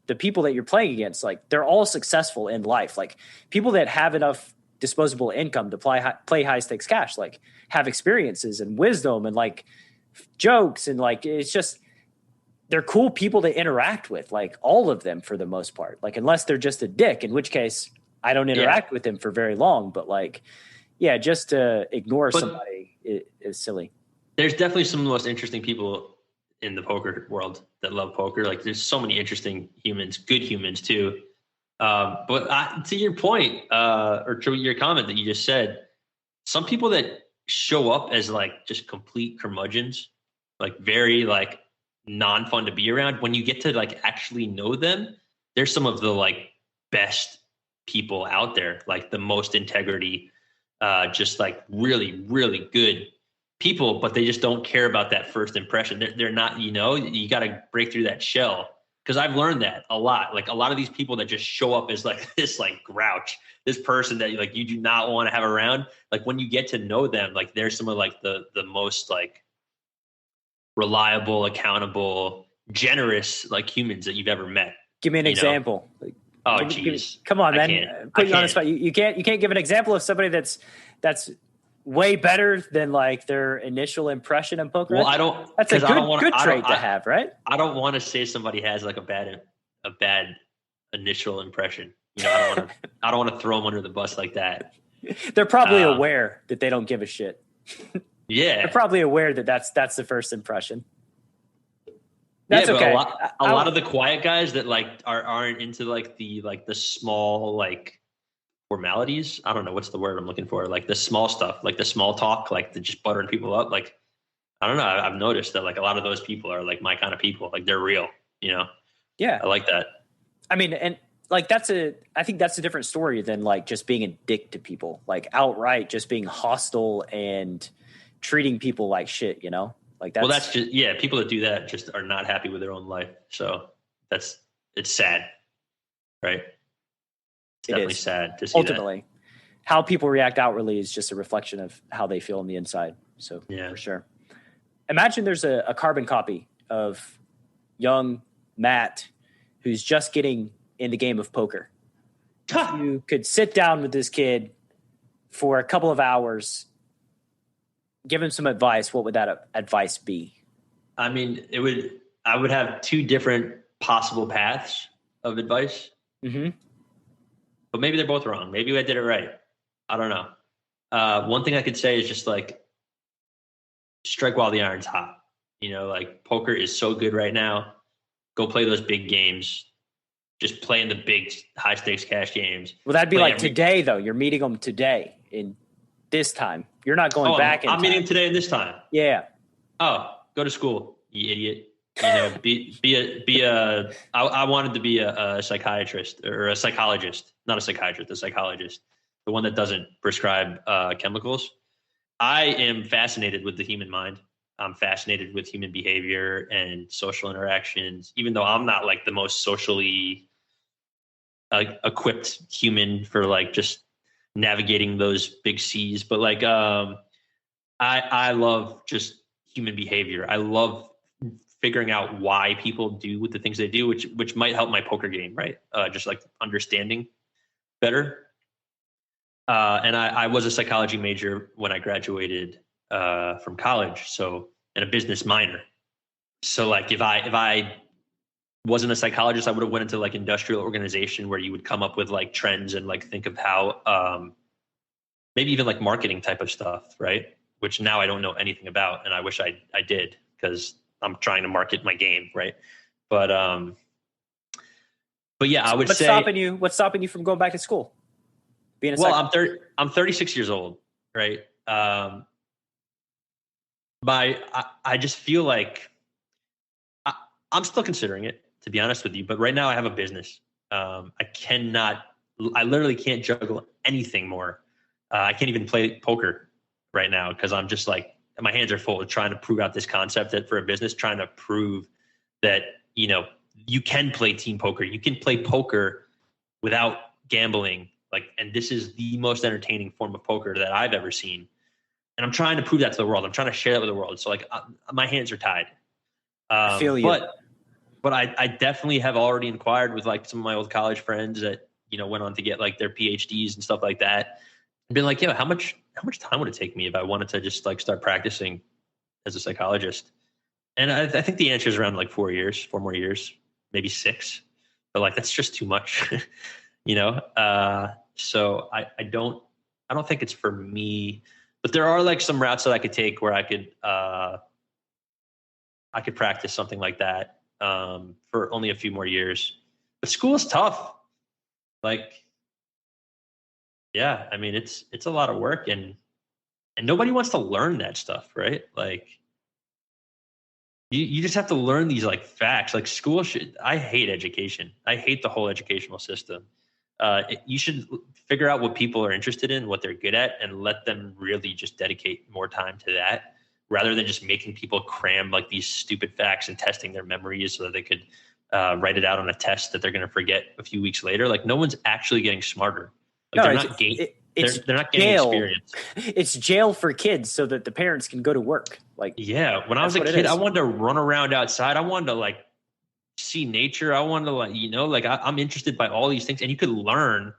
Speaker 2: the people that you're playing against, like they're all successful in life. Like people that have enough disposable income to play high stakes cash, like have experiences and wisdom and like jokes. And like, it's just, they're cool people to interact with, like all of them for the most part, like unless they're just a dick, in which case I don't interact with them for very long, but like, yeah, just to ignore somebody is silly.
Speaker 3: There's definitely some of the most interesting people in the poker world that love poker. Like there's so many interesting humans, good humans too. But to your point, or to your comment that you just said, some people that show up as like just complete curmudgeons, like very like non-fun to be around, when you get to like actually know them, they're some of the like best people out there, like the most integrity, just like really, really good people, but they just don't care about that first impression. They're not, you know, you got to break through that shell. Cause I've learned that a lot. Like a lot of these people that just show up as like this, like grouch, this person that like you do not want to have around. Like when you get to know them, like they're some of like the most like reliable, accountable, generous like humans that you've ever met.
Speaker 2: Give me an example. Like,
Speaker 3: oh, geez.
Speaker 2: Come on, man. Put you on the spot. You can't give an example of somebody that's way better than like their initial impression of poker.
Speaker 3: Well, I don't.
Speaker 2: That's a good trait to have, right?
Speaker 3: I don't want to say somebody has like a bad initial impression. You know, I don't want to throw them under the bus like that.
Speaker 2: They're probably aware that they don't give a shit.
Speaker 3: Yeah,
Speaker 2: they're probably aware that that's the first impression. That's okay.
Speaker 3: A lot of the quiet guys that like aren't into like the small like formalities. I don't know what's the word I'm looking for. Like the small stuff, like the small talk, like the just buttering people up. Like I don't know. I've noticed that like a lot of those people are like my kind of people. Like they're real. You know.
Speaker 2: Yeah,
Speaker 3: I like that.
Speaker 2: I mean, and like I think that's a different story than like just being a dick to people. Like outright, just being hostile and treating people like shit. You know. Like that's
Speaker 3: just people that do that just are not happy with their own life. So it's sad, right? It's definitely sad to see
Speaker 2: ultimately that. How people react outwardly is just a reflection of how they feel on the inside. So
Speaker 3: yeah, for
Speaker 2: sure. Imagine there's a carbon copy of young Matt who's just getting in the game of poker. You could sit down with this kid for a couple of hours, give him some advice. What would that advice be?
Speaker 3: I mean, I would have two different possible paths of advice.
Speaker 2: Mm-hmm.
Speaker 3: But maybe they're both wrong. Maybe I did it right. I don't know. One thing I could say is just like strike while the iron's hot. You know, like poker is so good right now. Go play those big games. Just play in the big high stakes cash games.
Speaker 2: Well, that'd be like today though. You're meeting them today in this time. You're not going back.
Speaker 3: I'm meeting him today and this time.
Speaker 2: Yeah.
Speaker 3: Oh, go to school, you idiot. You know, I wanted to be a psychiatrist or a psychologist, not a psychiatrist, a psychologist, the one that doesn't prescribe chemicals. I am fascinated with the human mind. I'm fascinated with human behavior and social interactions, even though I'm not like the most socially equipped human for like just navigating those big seas. But like, I love just human behavior. I love figuring out why people do the things they do, which might help my poker game, right? Just like understanding better. And I was a psychology major when I graduated from college, and a business minor. So like if I wasn't a psychologist, I would have went into like industrial organization where you would come up with like trends and like think of how maybe even like marketing type of stuff, right? Which now I don't know anything about, and I wish I did, because I'm trying to market my game, right? But yeah, I would say
Speaker 2: what's stopping you from going back to school?
Speaker 3: I'm 36 years old, right? I just feel like I'm still considering it, to be honest with you. But right now I have a business. I literally can't juggle anything more. I can't even play poker right now because I'm just like, my hands are full of trying to prove out this concept that for a business, trying to prove that, you know, you can play team poker. You can play poker without gambling. Like, and this is the most entertaining form of poker that I've ever seen. And I'm trying to prove that to the world. I'm trying to share that with the world. So like my hands are tied.
Speaker 2: I feel you.
Speaker 3: But I definitely have already inquired with like some of my old college friends that, you know, went on to get like their PhDs and stuff like that. And been like, how much time would it take me if I wanted to just like start practicing as a psychologist? And I think the answer is around like 4 more years, maybe 6. But like, that's just too much, you know? So I don't think it's for me, but there are like some routes that I could take where I could practice something like that for only a few more years. But school is tough. Like, yeah, I mean, it's a lot of work, and And nobody wants to learn that stuff, right? Like you just have to learn these like facts. Like school should, I hate education. I hate the whole educational system. You should figure out what people are interested in, what they're good at, and let them really just dedicate more time to that rather than just making people cram like these stupid facts and testing their memories so that they could write it out on a test that they're going to forget a few weeks later. Like no one's actually getting smarter. Like they're not gaining experience.
Speaker 2: It's jail for kids so that the parents can go to work. Like,
Speaker 3: yeah, when I was a kid, I wanted to run around outside. I wanted to like see nature. I wanted to like, I'm interested by all these things, and you could learn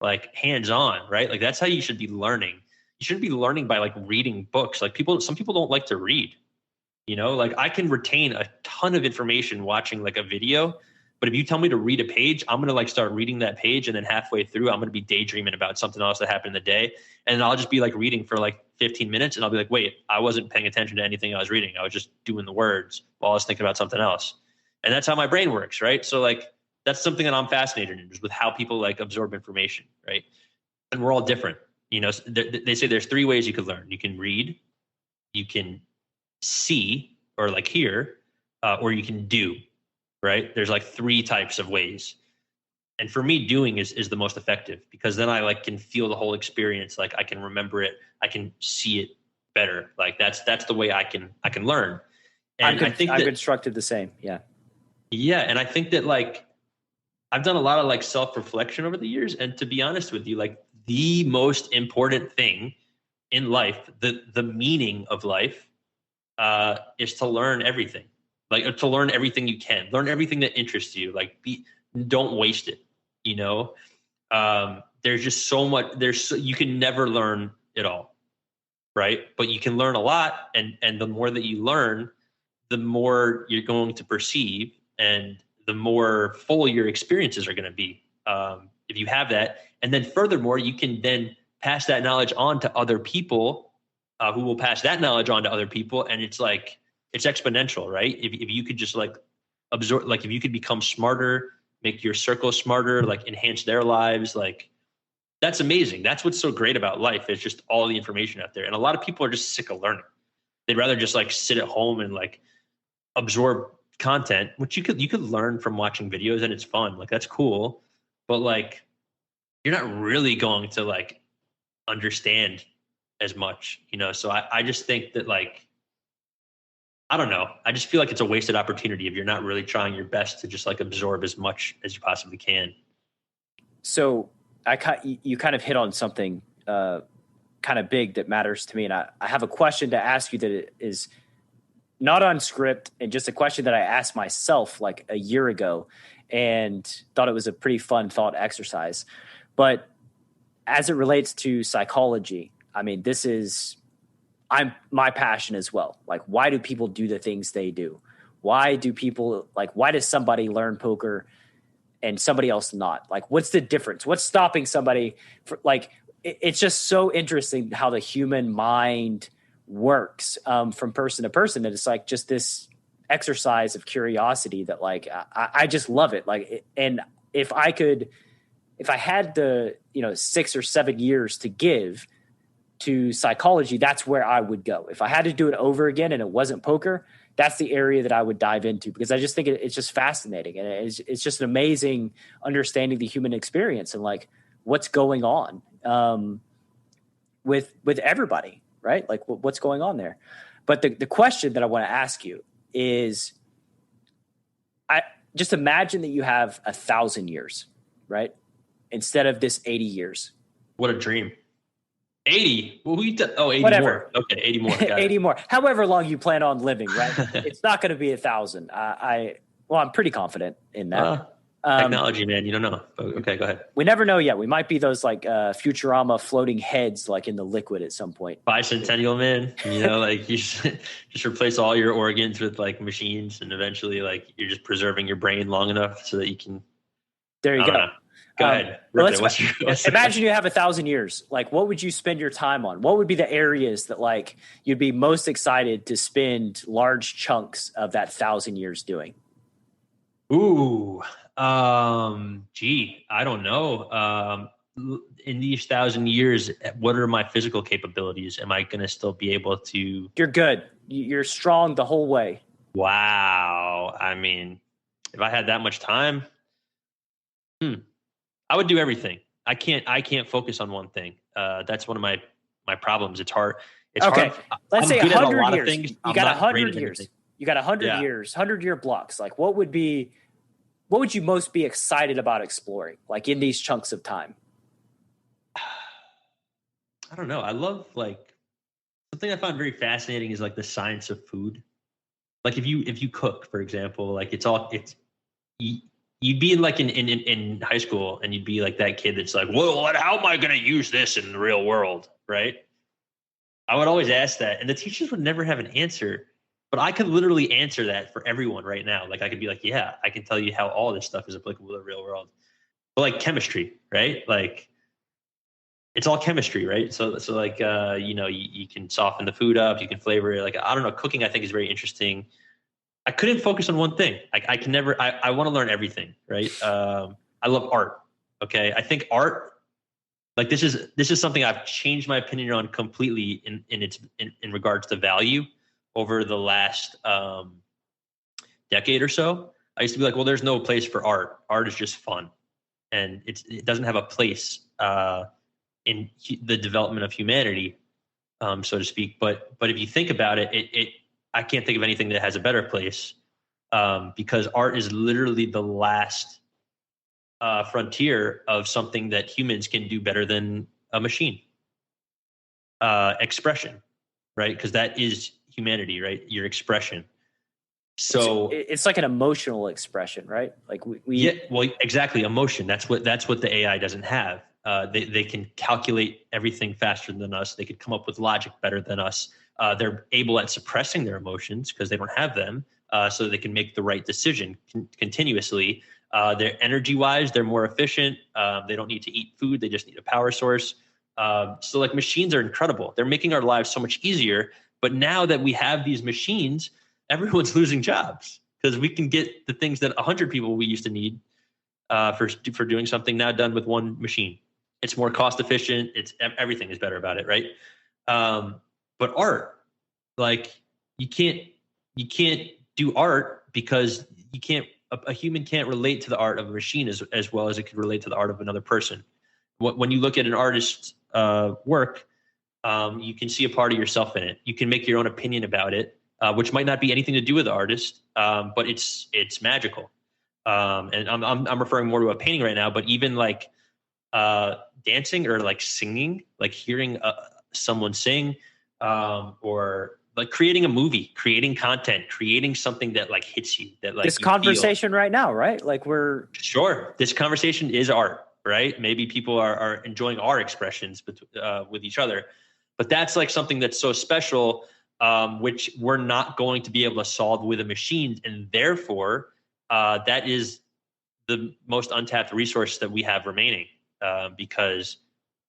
Speaker 3: like hands-on, right? Like that's how you should be learning. You shouldn't be learning by like reading books. Like some people don't like to read, like I can retain a ton of information watching like a video, but if you tell me to read a page, I'm going to like start reading that page. And then halfway through, I'm going to be daydreaming about something else that happened in the day. And I'll just be like reading for like 15 minutes. And I'll be like, wait, I wasn't paying attention to anything I was reading. I was just doing the words while I was thinking about something else. And that's how my brain works. Right. So like, that's something that I'm fascinated in, is with how people like absorb information. Right. And we're all different. They say there's 3 ways you could learn. You can read, you can see or like hear, or you can do. Right. There's like 3 types of ways. And for me, doing is the most effective, because then I like can feel the whole experience. Like I can remember it. I can see it better. Like that's the way I can learn. And I think
Speaker 2: I'm constructed the same. Yeah.
Speaker 3: Yeah. And I think that like, I've done a lot of like self-reflection over the years. And to be honest with you, like the most important thing in life, the meaning of life, is to learn everything. Like to learn everything you can, learn everything that interests you. Like don't waste it. There's just so much. You can never learn it all, right? But you can learn a lot, and the more that you learn, the more you're going to perceive, and the more full your experiences are going to be. If you have that, and then furthermore, you can then pass that knowledge on to other people, who will pass that knowledge on to other people, and it's like. It's exponential, right? If you could just like absorb, like if you could become smarter, make your circle smarter, like enhance their lives, like that's amazing. That's what's so great about life, is just all the information out there. And a lot of people are just sick of learning. They'd rather just like sit at home and like absorb content, which you could learn from watching videos, and it's fun. Like that's cool. But like, you're not really going to like understand as much, So I just think that like, I don't know. I just feel like it's a wasted opportunity if you're not really trying your best to just like absorb as much as you possibly can.
Speaker 2: So you kind of hit on something kind of big that matters to me. And I have a question to ask you that is not on script, and just a question that I asked myself like a year ago and thought it was a pretty fun thought exercise. But as it relates to psychology, I mean, this is my passion as well. Like, why do people do the things they do? Why does somebody learn poker and somebody else not? Like, what's the difference? What's stopping somebody it's just so interesting how the human mind works, from person to person. And it's like just this exercise of curiosity that like, I just love it. Like, and if I had the, 6 or 7 years to give to psychology, that's where I would go. If I had to do it over again and it wasn't poker, that's the area that I would dive into, because I just think it's just fascinating. And it's just an amazing understanding the human experience and like what's going on with everybody, right? Like what's going on there. But the question that I want to ask you is, I just imagine that you have 1,000 years, right? Instead of this 80 years.
Speaker 3: What a dream. 80. Well, 80
Speaker 2: Whatever.
Speaker 3: more. Okay, 80 more.
Speaker 2: 80 more. However long you plan on living, right? It's not going to be 1,000. I'm pretty confident in that.
Speaker 3: Technology, man, you don't know. Okay, go ahead.
Speaker 2: We never know yet. We might be those like Futurama floating heads like in the liquid at some point.
Speaker 3: Bicentennial, man. Like you just replace all your organs with like machines, and eventually like you're just preserving your brain long enough so that you can.
Speaker 2: There you go.
Speaker 3: Go ahead.
Speaker 2: Imagine you have 1,000 years. Like, what would you spend your time on? What would be the areas that like you'd be most excited to spend large chunks of that 1,000 years doing?
Speaker 3: Ooh, I don't know. in these 1,000 years, what are my physical capabilities? Am I going to still be able to?
Speaker 2: You're good. You're strong the whole way.
Speaker 3: Wow. I mean, if I had that much time, I would do everything. I can't focus on one thing. That's one of my problems. It's hard. It's
Speaker 2: okay.
Speaker 3: hard.
Speaker 2: Let's say 100 years.
Speaker 3: Things.
Speaker 2: You got 100 years. You got 100 years, 100-year blocks. Like, what would you most be excited about exploring, like in these chunks of time?
Speaker 3: I don't know. I love like something I find very fascinating is like the science of food. Like if you cook, for example, like you'd be in high school and you'd be like that kid that's like, well, how am I going to use this in the real world? Right. I would always ask that. And the teachers would never have an answer, but I could literally answer that for everyone right now. Like I could be like, yeah, I can tell you how all this stuff is applicable to the real world. But like chemistry, right? Like it's all chemistry, right? So like, you can soften the food up, you can flavor it. Like, I don't know, cooking I think is very interesting. I couldn't focus on one thing. I can never, I want to learn everything, right? I love art. Okay. I think art, like this is something I've changed my opinion on completely in regards to value over the last decade or so. I used to be like, well, there's no place for art. Art is just fun. And it doesn't have a place in the development of humanity, so to speak. But if you think about it, I can't think of anything that has a better place, because art is literally the last frontier of something that humans can do better than a machine. Expression, right? Because that is humanity, right? Your expression. So
Speaker 2: it's like an emotional expression, right? Like we
Speaker 3: yeah, well, exactly. Emotion. That's what the AI doesn't have. They can calculate everything faster than us. They could come up with logic better than us. They're able at suppressing their emotions because they don't have them, so they can make the right decision continuously. They're energy-wise, they're more efficient. They don't need to eat food. They just need a power source. So like machines are incredible. They're making our lives so much easier. But now that we have these machines, everyone's losing jobs because we can get the things that 100 people we used to need for doing something now done with one machine. It's more cost efficient. Everything is better about it, right? But art, like you can't do art because a human can't relate to the art of a machine as well as it could relate to the art of another person. When you look at an artist's work, you can see a part of yourself in it. You can make your own opinion about it, which might not be anything to do with the artist, but it's magical. And I'm referring more to a painting right now, but even like dancing or like singing, like hearing someone sing, or like creating a movie, creating content, creating something that like hits you, that like
Speaker 2: this conversation right now, right? Like
Speaker 3: this conversation is art, right? Maybe people are enjoying our expressions with each other, but that's like something that's so special, which we're not going to be able to solve with a machine. And therefore that is the most untapped resource that we have remaining, because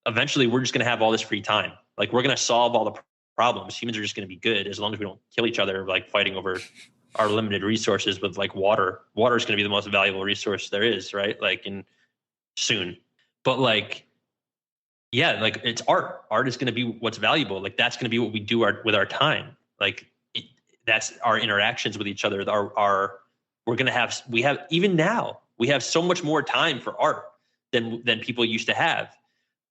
Speaker 3: eventually we're just going to have all this free time. Like we're going to solve all the problems. Humans are just going to be good as long as we don't kill each other, like fighting over our limited resources with like water. Water is going to be the most valuable resource there is, right? Like soon. But like, yeah, like it's art. Art is going to be what's valuable. Like that's going to be what we do with our time. Like that's our interactions with each other. Even now we have so much more time for art than people used to have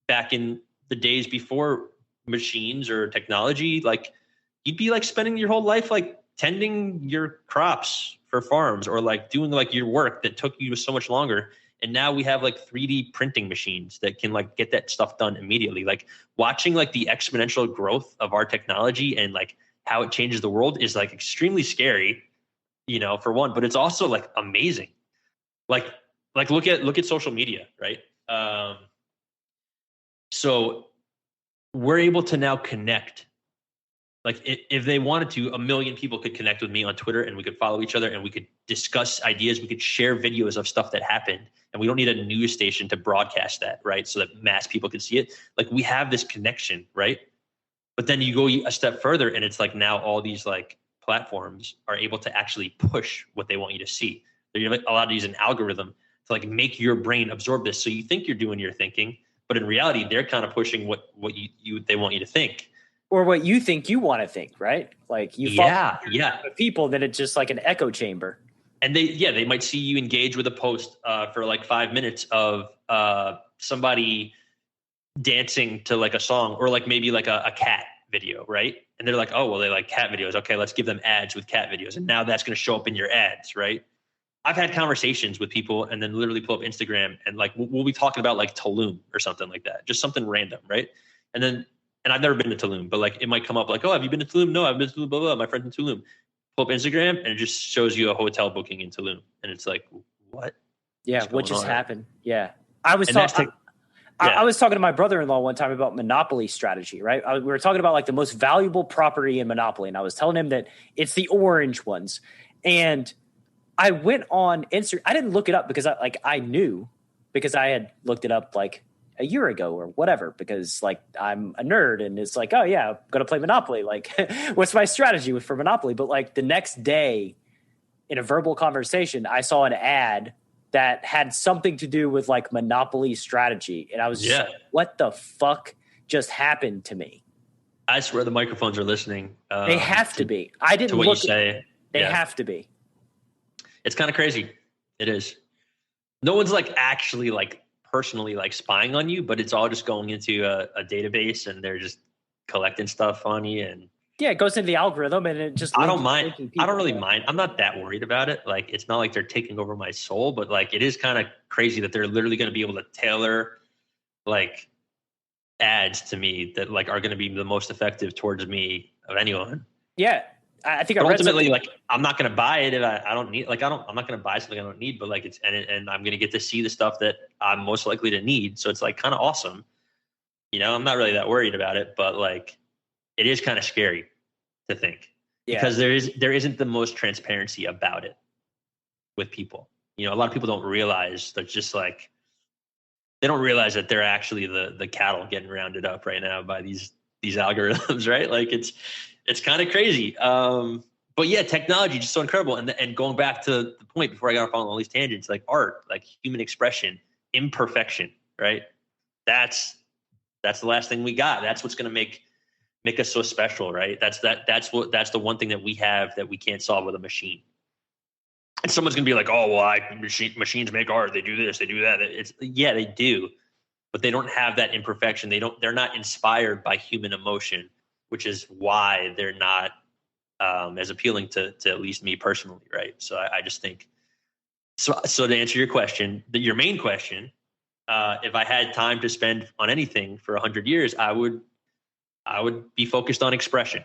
Speaker 3: back in the days before machines or technology. Like you'd be like spending your whole life like tending your crops for farms or like doing like your work that took you so much longer. And now we have like 3D printing machines that can like get that stuff done immediately. Like watching like the exponential growth of our technology and like how it changes the world is like extremely scary, for one, but it's also like amazing. Like look at social media, right? So we're able to now connect. Like if they wanted to, 1 million people could connect with me on Twitter and we could follow each other and we could discuss ideas. We could share videos of stuff that happened, and we don't need a news station to broadcast that, right? So that mass people can see it. Like we have this connection, right? But then you go a step further and it's like now all these like platforms are able to actually push what they want you to see. They're allowed to use an algorithm to like make your brain absorb this. So you think you're doing your thinking, But in reality, they're kind of pushing what they want you to think.
Speaker 2: Or what you think you want to think, right? Like you follow people, then it's just like an echo chamber.
Speaker 3: And they might see you engage with a post for like 5 minutes of somebody dancing to like a song, or like maybe like a cat video, right? And they're like, oh, well, they like cat videos. Okay, let's give them ads with cat videos. And now that's going to show up in your ads, right? I've had conversations with people and then literally pull up Instagram and like we'll be talking about like Tulum or something like that, just something random, right? And I've never been to Tulum, but like it might come up like, oh, have you been to Tulum? No, I've been to Tulum, blah, blah, my friend's in Tulum. Pull up Instagram and it just shows you a hotel booking in Tulum. And it's like, what?
Speaker 2: Yeah, what just happened? Yeah. I was talking to my brother-in-law one time about Monopoly strategy, right? We were talking about like the most valuable property in Monopoly. And I was telling him that it's the orange ones. And I went on Instagram. I didn't look it up because I knew, because I had looked it up like a year ago or whatever, because like I'm a nerd and it's like, oh yeah, I'm going to play Monopoly. Like what's my strategy for Monopoly? But like the next day in a verbal conversation, I saw an ad that had something to do with like Monopoly strategy. And I was just like, what the fuck just happened to me?
Speaker 3: I swear the microphones are listening.
Speaker 2: They have to be. I didn't
Speaker 3: to what
Speaker 2: look.
Speaker 3: You say.
Speaker 2: They have to be.
Speaker 3: It's kind of crazy. It is. No one's like actually like personally like spying on you, but it's all just going into a database and they're just collecting stuff on you. And
Speaker 2: yeah, it goes into the algorithm and it just.
Speaker 3: I don't mind. I don't really mind. I'm not that worried about it. Like it's not like they're taking over my soul, but like it is kind of crazy that they're literally going to be able to tailor like ads to me that like are going to be the most effective towards me of anyone.
Speaker 2: Yeah. I think
Speaker 3: but ultimately, like, I'm not going to buy it if I don't need, like, I'm not going to buy something I don't need, but like and I'm going to get to see the stuff that I'm most likely to need. So it's like kind of awesome. You know, I'm not really that worried about it, but like, it is kind of scary to think because there isn't the most transparency about it with people. You know, a lot of people don't realize that just like, they don't realize that they're actually the cattle getting rounded up right now by these algorithms, right? Like it's kind of crazy. But yeah, technology is just so incredible. And going back to the point before I got off on all these tangents, like art, like human expression, imperfection, right? That's the last thing we got. That's what's going to make us so special, right? That's the one thing that we have that we can't solve with a machine. And someone's going to be like, oh, well, machines make art. They do this, they do that. Yeah, they do. But they don't have that imperfection. They're not inspired by human emotion, which is why they're not as appealing to at least me personally, right? So I just think so to answer your question, your main question, if I had time to spend on anything for 100 years, I would be focused on expression.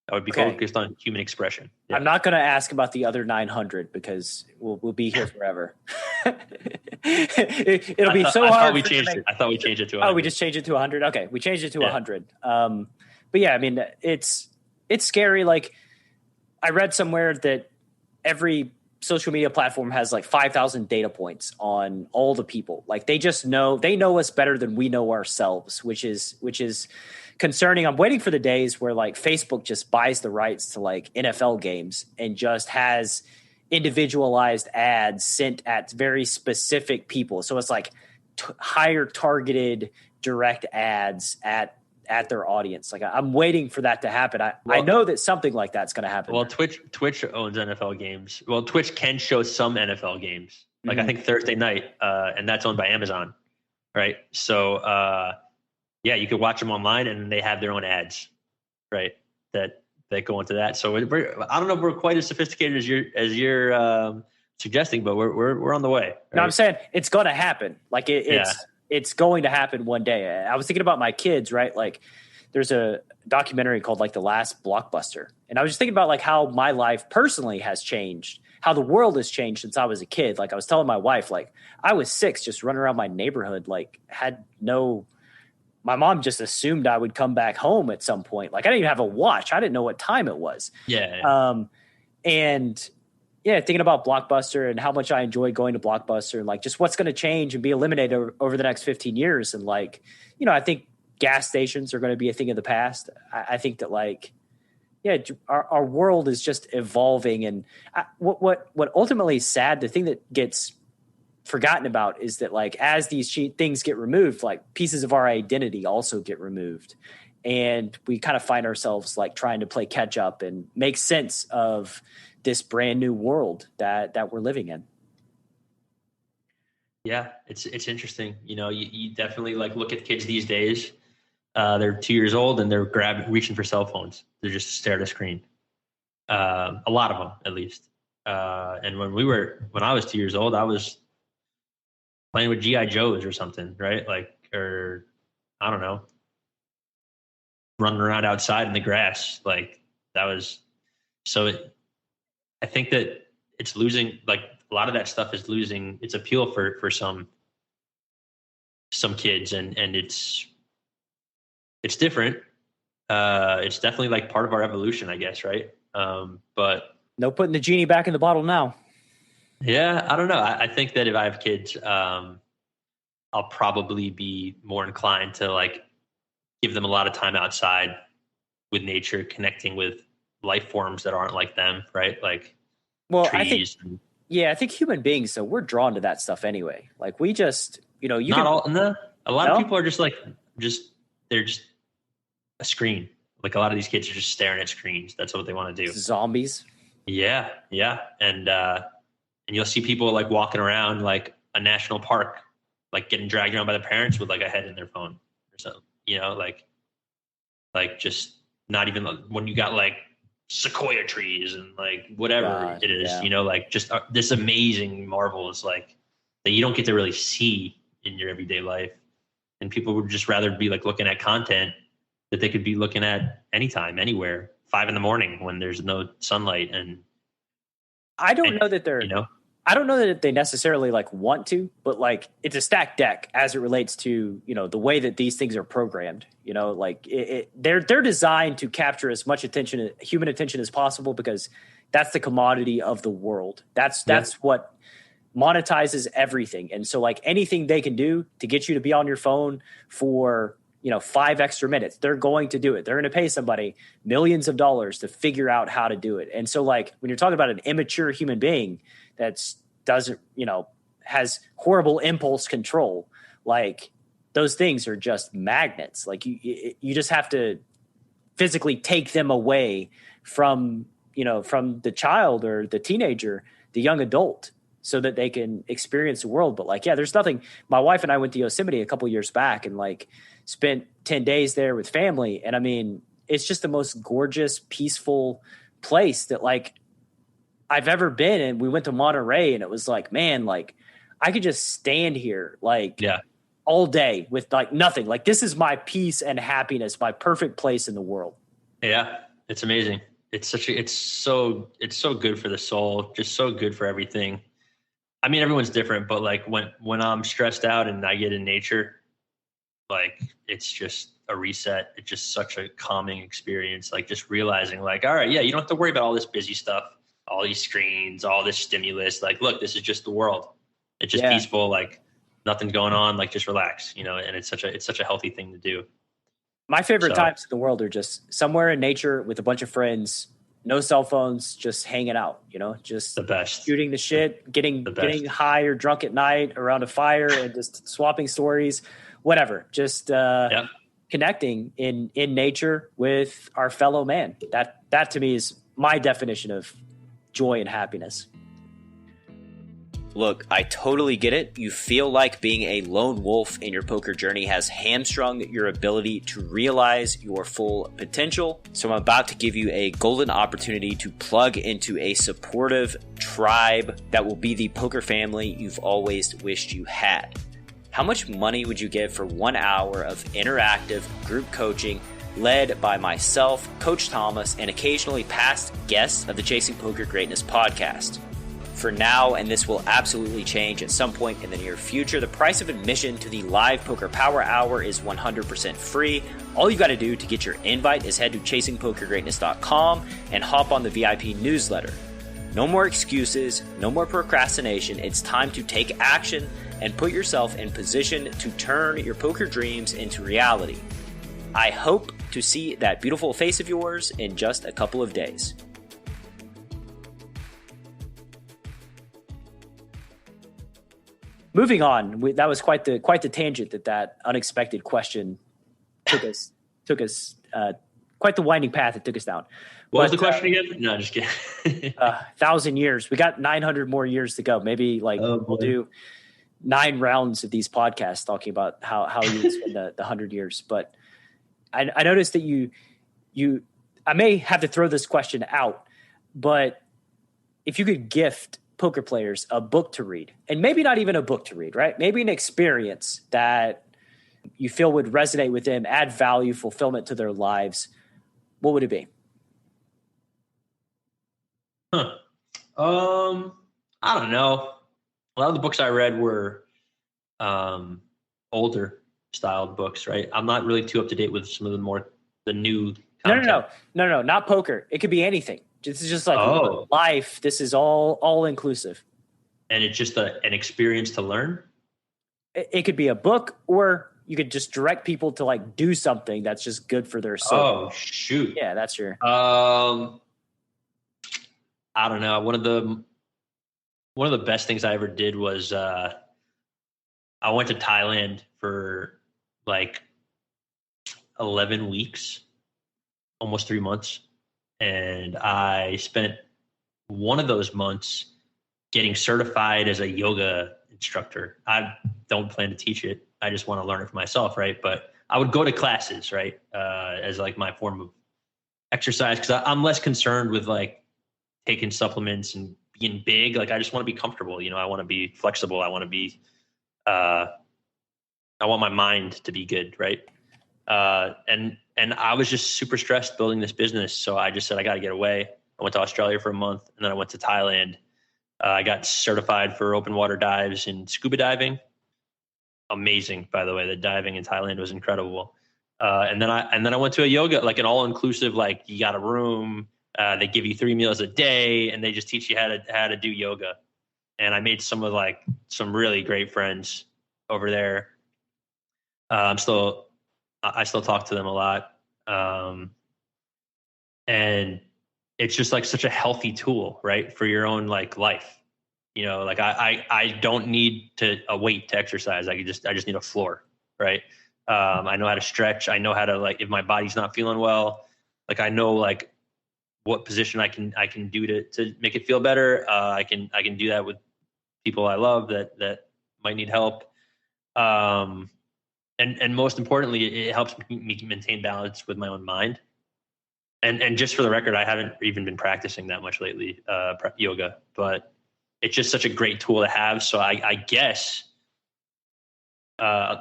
Speaker 3: I would be focused on human expression. Yeah.
Speaker 2: I'm not going to ask about the other 900 because we'll be here forever. It'll be so hard.
Speaker 3: I thought we changed it to 100.
Speaker 2: Oh, we just changed it to 100. Okay, we changed it to 100. But yeah, I mean, it's scary. Like I read somewhere that every social media platform has like 5,000 data points on all the people. Like they know us better than we know ourselves, which is concerning. I'm waiting for the days where like Facebook just buys the rights to like NFL games and just has individualized ads sent at very specific people. So it's like higher targeted direct ads at their audience. Like I'm waiting for that to happen. I know that something like that's going to happen.
Speaker 3: Well, Twitch owns NFL games. Well, Twitch can show some NFL games. Like I think Thursday night, and that's owned by Amazon. Right. So, yeah, you could watch them online and they have their own ads, right? That go into that. So I don't know if we're quite as sophisticated as you're suggesting, but we're on the way. Right?
Speaker 2: No, I'm saying it's going to happen. Like it's going to happen one day. I was thinking about my kids, right? Like there's a documentary called like The Last Blockbuster. And I was just thinking about like how my life personally has changed, how the world has changed since I was a kid. Like I was telling my wife, like I was 6, just running around my neighborhood, like my mom just assumed I would come back home at some point. Like I didn't even have a watch. I didn't know what time it was.
Speaker 3: Yeah.
Speaker 2: And yeah, thinking about Blockbuster and how much I enjoy going to Blockbuster and like just what's going to change and be eliminated over the next 15 years. And like, you know, I think gas stations are going to be a thing of the past. I think that like, yeah, our world is just evolving. And what ultimately is sad, the thing that gets forgotten about is that like as these things get removed, like pieces of our identity also get removed, and we kind of find ourselves like trying to play catch up and make sense of this brand new world that we're living in.
Speaker 3: Yeah, it's interesting. You definitely like look at kids these days. They're 2 years old and they're reaching for cell phones. They're just stare at a screen. A lot of them, at least. And when I was 2 years old, I was playing with GI Joes or something, right? Like, or I don't know, running around outside in the grass. Like that was I think that it's losing, like a lot of that stuff is losing its appeal for some kids, and it's different. It's definitely like part of our evolution, I guess, right? But
Speaker 2: no putting the genie back in the bottle now.
Speaker 3: Yeah, I don't know. I think that if I have kids, I'll probably be more inclined to like give them a lot of time outside with nature, connecting with life forms that aren't like them, right? Like trees.
Speaker 2: I think human beings, so we're drawn to that stuff anyway. Like we just, a lot of people are just like, they're just a screen. Like a lot of these kids are just staring at screens. That's what they want to do. Zombies.
Speaker 3: Yeah. And you'll see people like walking around like a national park, like getting dragged around by the parents with like a head in their phone or something, like just not even when you got like sequoia trees and like whatever it is, like just this amazing marvels like that you don't get to really see in your everyday life. And people would just rather be like looking at content that they could be looking at anytime, anywhere, 5 a.m. when there's no sunlight. And
Speaker 2: I don't know that they necessarily like want to, but like it's a stacked deck as it relates to, the way that these things are programmed, like they're designed to capture as much human attention as possible, because that's the commodity of the world. That's what monetizes everything. And so like anything they can do to get you to be on your phone for, 5 extra minutes, they're going to do it. They're going to pay somebody millions of dollars to figure out how to do it. And so like when you're talking about an immature human being that's doesn't, has horrible impulse control, like those things are just magnets. Like you just have to physically take them away from the child or the teenager, the young adult, so that they can experience the world. But like, there's nothing. My wife and I went to Yosemite a couple years back and like spent 10 days there with family. And I mean, it's just the most gorgeous, peaceful place that like I've ever been. And we went to Monterey and it was like, man, like I could just stand here like all day with like nothing. Like this is my peace and happiness, my perfect place in the world. Yeah.
Speaker 3: It's amazing. It's so good for the soul, just so good for everything. I mean, everyone's different, but like when I'm stressed out and I get in nature, like it's just a reset. It's just such a calming experience. Like just realizing like, all right, you don't have to worry about all this busy stuff, all these screens, all this stimulus. Like, look, this is just the world. It's just peaceful. Like nothing's going on. Like just relax, and it's such a healthy thing to do.
Speaker 2: My favorite times in the world are just somewhere in nature with a bunch of friends, no cell phones, just hanging out, just
Speaker 3: the best,
Speaker 2: shooting the shit, getting high or drunk at night around a fire and just swapping stories, whatever, just connecting in nature with our fellow man. That to me is my definition of joy and happiness.
Speaker 5: Look, I totally get it. You feel like being a lone wolf in your poker journey has hamstrung your ability to realize your full potential. So I'm about to give you a golden opportunity to plug into a supportive tribe that will be the poker family you've always wished you had. How much money would you give for 1 hour of interactive group coaching led by myself, Coach Thomas, and occasionally past guests of the Chasing Poker Greatness podcast? For now, and this will absolutely change at some point in the near future, the price of admission to the live Poker Power Hour is 100% free. All you got to do to get your invite is head to chasingpokergreatness.com and hop on the VIP newsletter. No more excuses, no more procrastination. It's time to take action and put yourself in position to turn your poker dreams into reality. I hope to see that beautiful face of yours in just a couple of days.
Speaker 2: moving on. That was quite the tangent that unexpected question took us quite the winding path it took us down.
Speaker 3: What was the question again? No, just kidding.
Speaker 2: 1,000 years. We got 900 more years to go. Maybe we'll do 9 rounds of these podcasts talking about how you would spend the 100 years. But I noticed that you I may have to throw this question out, but if you could gift poker players a book to read, and maybe not even a book to read, right? Maybe an experience that you feel would resonate with them, add value, fulfillment to their lives, what would it be?
Speaker 3: I don't know. A lot of the books I read were older styled books, right? I'm not really too up to date with some of the new content.
Speaker 2: No, not poker. It could be anything. This is just like life. This is all inclusive.
Speaker 3: And it's just an experience to learn?
Speaker 2: It could be a book, or you could just direct people to like do something that's just good for their soul.
Speaker 3: Oh, shoot.
Speaker 2: Yeah, that's your...
Speaker 3: I don't know. One of the best things I ever did was I went to Thailand for like 11 weeks, almost 3 months. And I spent one of those months getting certified as a yoga instructor. I don't plan to teach it. I just want to learn it for myself, right? But I would go to classes, right, as like my form of exercise, because I'm less concerned with like taking supplements and being big. Like I just want to be comfortable. I want to be flexible. I want to be, I want my mind to be good, right? And I was just super stressed building this business. So I just said, I got to get away. I went to Australia for a month, and then I went to Thailand. I got certified for open water dives and scuba diving. Amazing, by the way. The diving in Thailand was incredible. And then I went to a yoga, like an all-inclusive, like you got a room, they give you 3 meals a day, and they just teach you how to do yoga. And I made some really great friends over there. I still talk to them a lot. And it's just like such a healthy tool, right? For your own like life, like I don't need a weight to exercise. I just need a floor. Right. I know how to stretch. I know how to, like, if my body's not feeling well, like I know like what position I can do to make it feel better. I can do that with people I love that might need help. And most importantly, it helps me maintain balance with my own mind. And just for the record, I haven't even been practicing that much lately, yoga, but it's just such a great tool to have. So I guess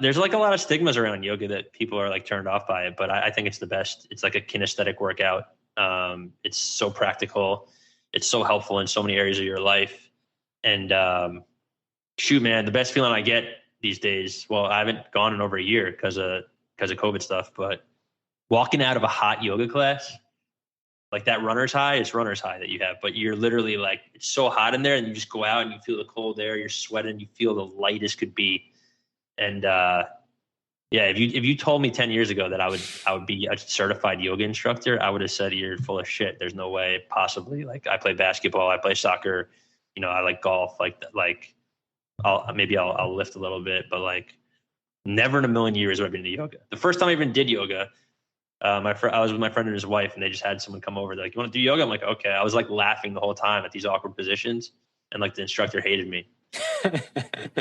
Speaker 3: there's like a lot of stigmas around yoga that people are like turned off by it, but I think it's the best. It's like a kinesthetic workout. It's so practical. It's so helpful in so many areas of your life. And shoot, man, the best feeling I get these days, well, I haven't gone in over a year because of COVID stuff, but walking out of a hot yoga class, like that runner's high, it's runner's high that you have, but you're literally like, it's so hot in there, and you just go out and you feel the cold air, you're sweating, you feel the light as could be. And if you told me 10 years ago that I would be a certified yoga instructor, I would have said you're full of shit. There's no way possibly. Like I play basketball, I play soccer, I like golf, I'll lift a little bit, but like never in a million years have I been to yoga. The first time I even did yoga, I was with my friend and his wife, and they just had someone come over. They're like, "You want to do yoga?" I'm like, "Okay." I was like laughing the whole time at these awkward positions, and like the instructor hated me.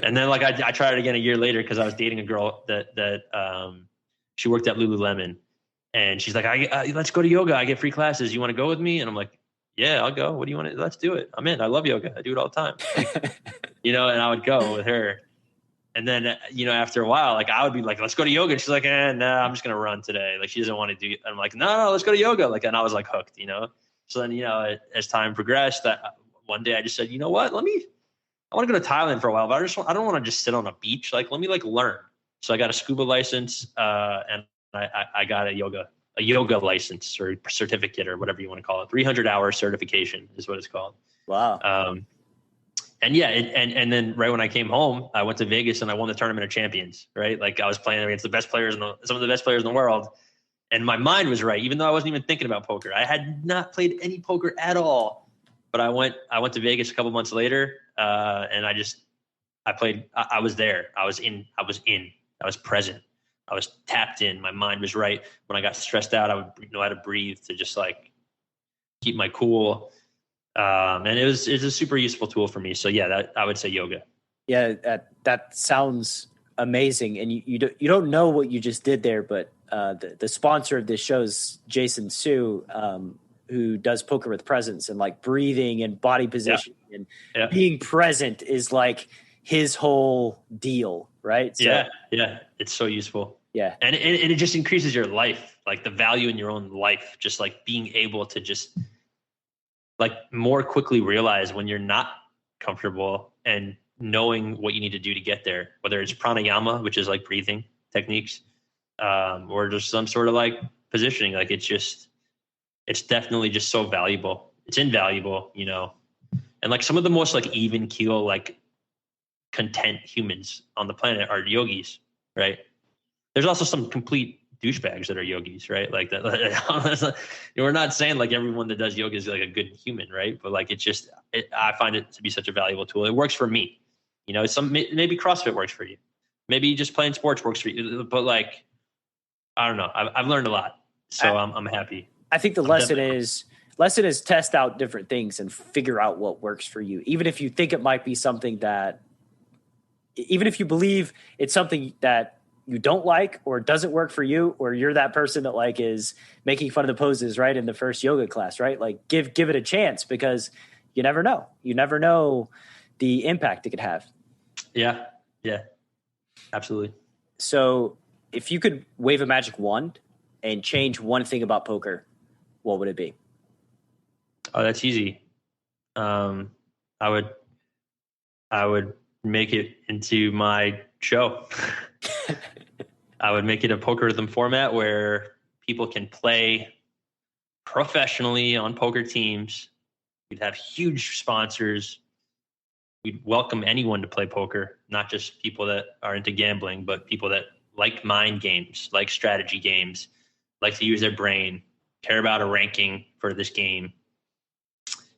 Speaker 3: And then like I tried it again a year later because I was dating a girl that she worked at Lululemon, and she's like, "Let's go to yoga. I get free classes. You want to go with me?" And I'm like, "Yeah, I'll go. What do you want to? Let's do it. I'm in. I love yoga. I do it all the time." And I would go with her. And then, after a while, like I would be like, "Let's go to yoga." And she's like, nah, I'm just going to run today. Like she doesn't want to do it. I'm like, no, let's go to yoga. Like, and I was like hooked, So then, as time progressed, one day I just said, you know what, I want to go to Thailand for a while, but I don't want to just sit on a beach. Like, let me like learn. So I got a scuba license, and I got a yoga license or certificate or whatever you want to call it. 300-hour certification is what it's called.
Speaker 2: Wow.
Speaker 3: And and then right when I came home, I went to Vegas and I won the Tournament of Champions, right? Like I was playing against some of the best players in the world. And my mind was right, even though I wasn't even thinking about poker. I had not played any poker at all. But I went to Vegas a couple months later, and I just I was there. I was present. I was tapped in. My mind was right. When I got stressed out, I would know how to breathe to just like keep my cool. And it's a super useful tool for me. So yeah, I would say yoga.
Speaker 2: Yeah, that sounds amazing. And you don't know what you just did there, but the sponsor of this show is Jason Su, who does Poker with Presence, and like breathing and body position and being present is like his whole deal, right? So,
Speaker 3: yeah, it's so useful.
Speaker 2: Yeah,
Speaker 3: and it just increases your life, like the value in your own life, just like being able to just like more quickly realize when you're not comfortable and knowing what you need to do to get there, whether it's pranayama, which is like breathing techniques, or just some sort of like positioning. Like it's definitely just so valuable. It's invaluable, you know. And like some of the most like even keel, like content humans on the planet are yogis, right? There's also some complete douchebags that are yogis, right? Like that. We're not saying like everyone that does yoga is like a good human, right? But like I find it to be such a valuable tool. It works for me, you know. Maybe CrossFit works for you, maybe just playing sports works for you. But like, I don't know. I've learned a lot, so I'm happy.
Speaker 2: I think the lesson is test out different things and figure out what works for you. Even if you think it might be something that, even if you believe it's something that you don't like or doesn't work for you, or you're that person that like is making fun of the poses right in the first yoga class, right? Like give it a chance, because you never know. You never know the impact it could have.
Speaker 3: Yeah, absolutely.
Speaker 2: So if you could wave a magic wand and change one thing about poker, what would it be?
Speaker 3: Oh, that's easy. I would make it into my show. I would make it a PokeRithm format where people can play professionally on poker teams. We'd have huge sponsors. We'd welcome anyone to play poker, not just people that are into gambling, but people that like mind games, like strategy games, like to use their brain, care about a ranking for this game.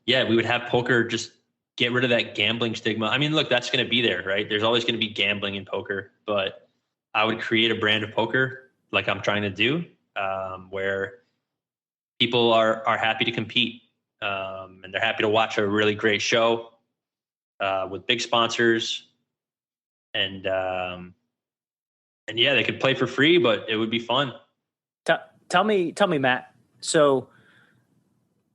Speaker 3: Yeah, we would have poker just get rid of that gambling stigma. I mean, look, that's going to be there, right? There's always going to be gambling in poker, but I would create a brand of poker like I'm trying to do, where people are happy to compete, and they're happy to watch a really great show with big sponsors, and yeah, they could play for free, but it would be fun.
Speaker 2: Tell me, Matt. So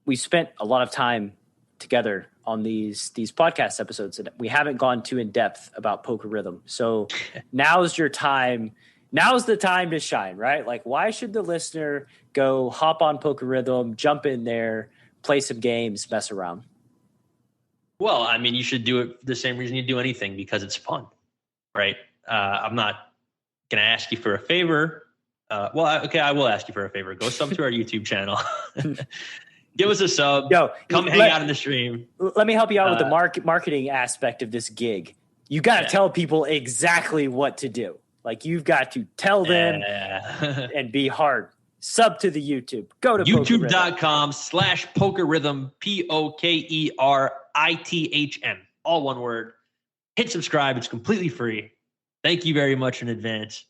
Speaker 2: we spent a lot of time together on these podcast episodes, and we haven't gone too in depth about PokeRithm. So now's your time. Now's the time to shine, right? Like, why should the listener go hop on PokeRithm, jump in there, play some games, mess around?
Speaker 3: Well, I mean, you should do it for the same reason you do anything, because it's fun, right? I'm not going to ask you for a favor. I will ask you for a favor. Go sub to our YouTube channel. Give us a sub. Come hang out in the stream.
Speaker 2: Let me help you out with the marketing aspect of this gig. You got to tell people exactly what to do. Like, you've got to tell them and be hard. Sub to the YouTube. Go to
Speaker 3: youtube.com/PokeRithm, PokerRithm, all one word. Hit subscribe. It's completely free. Thank you very much in advance.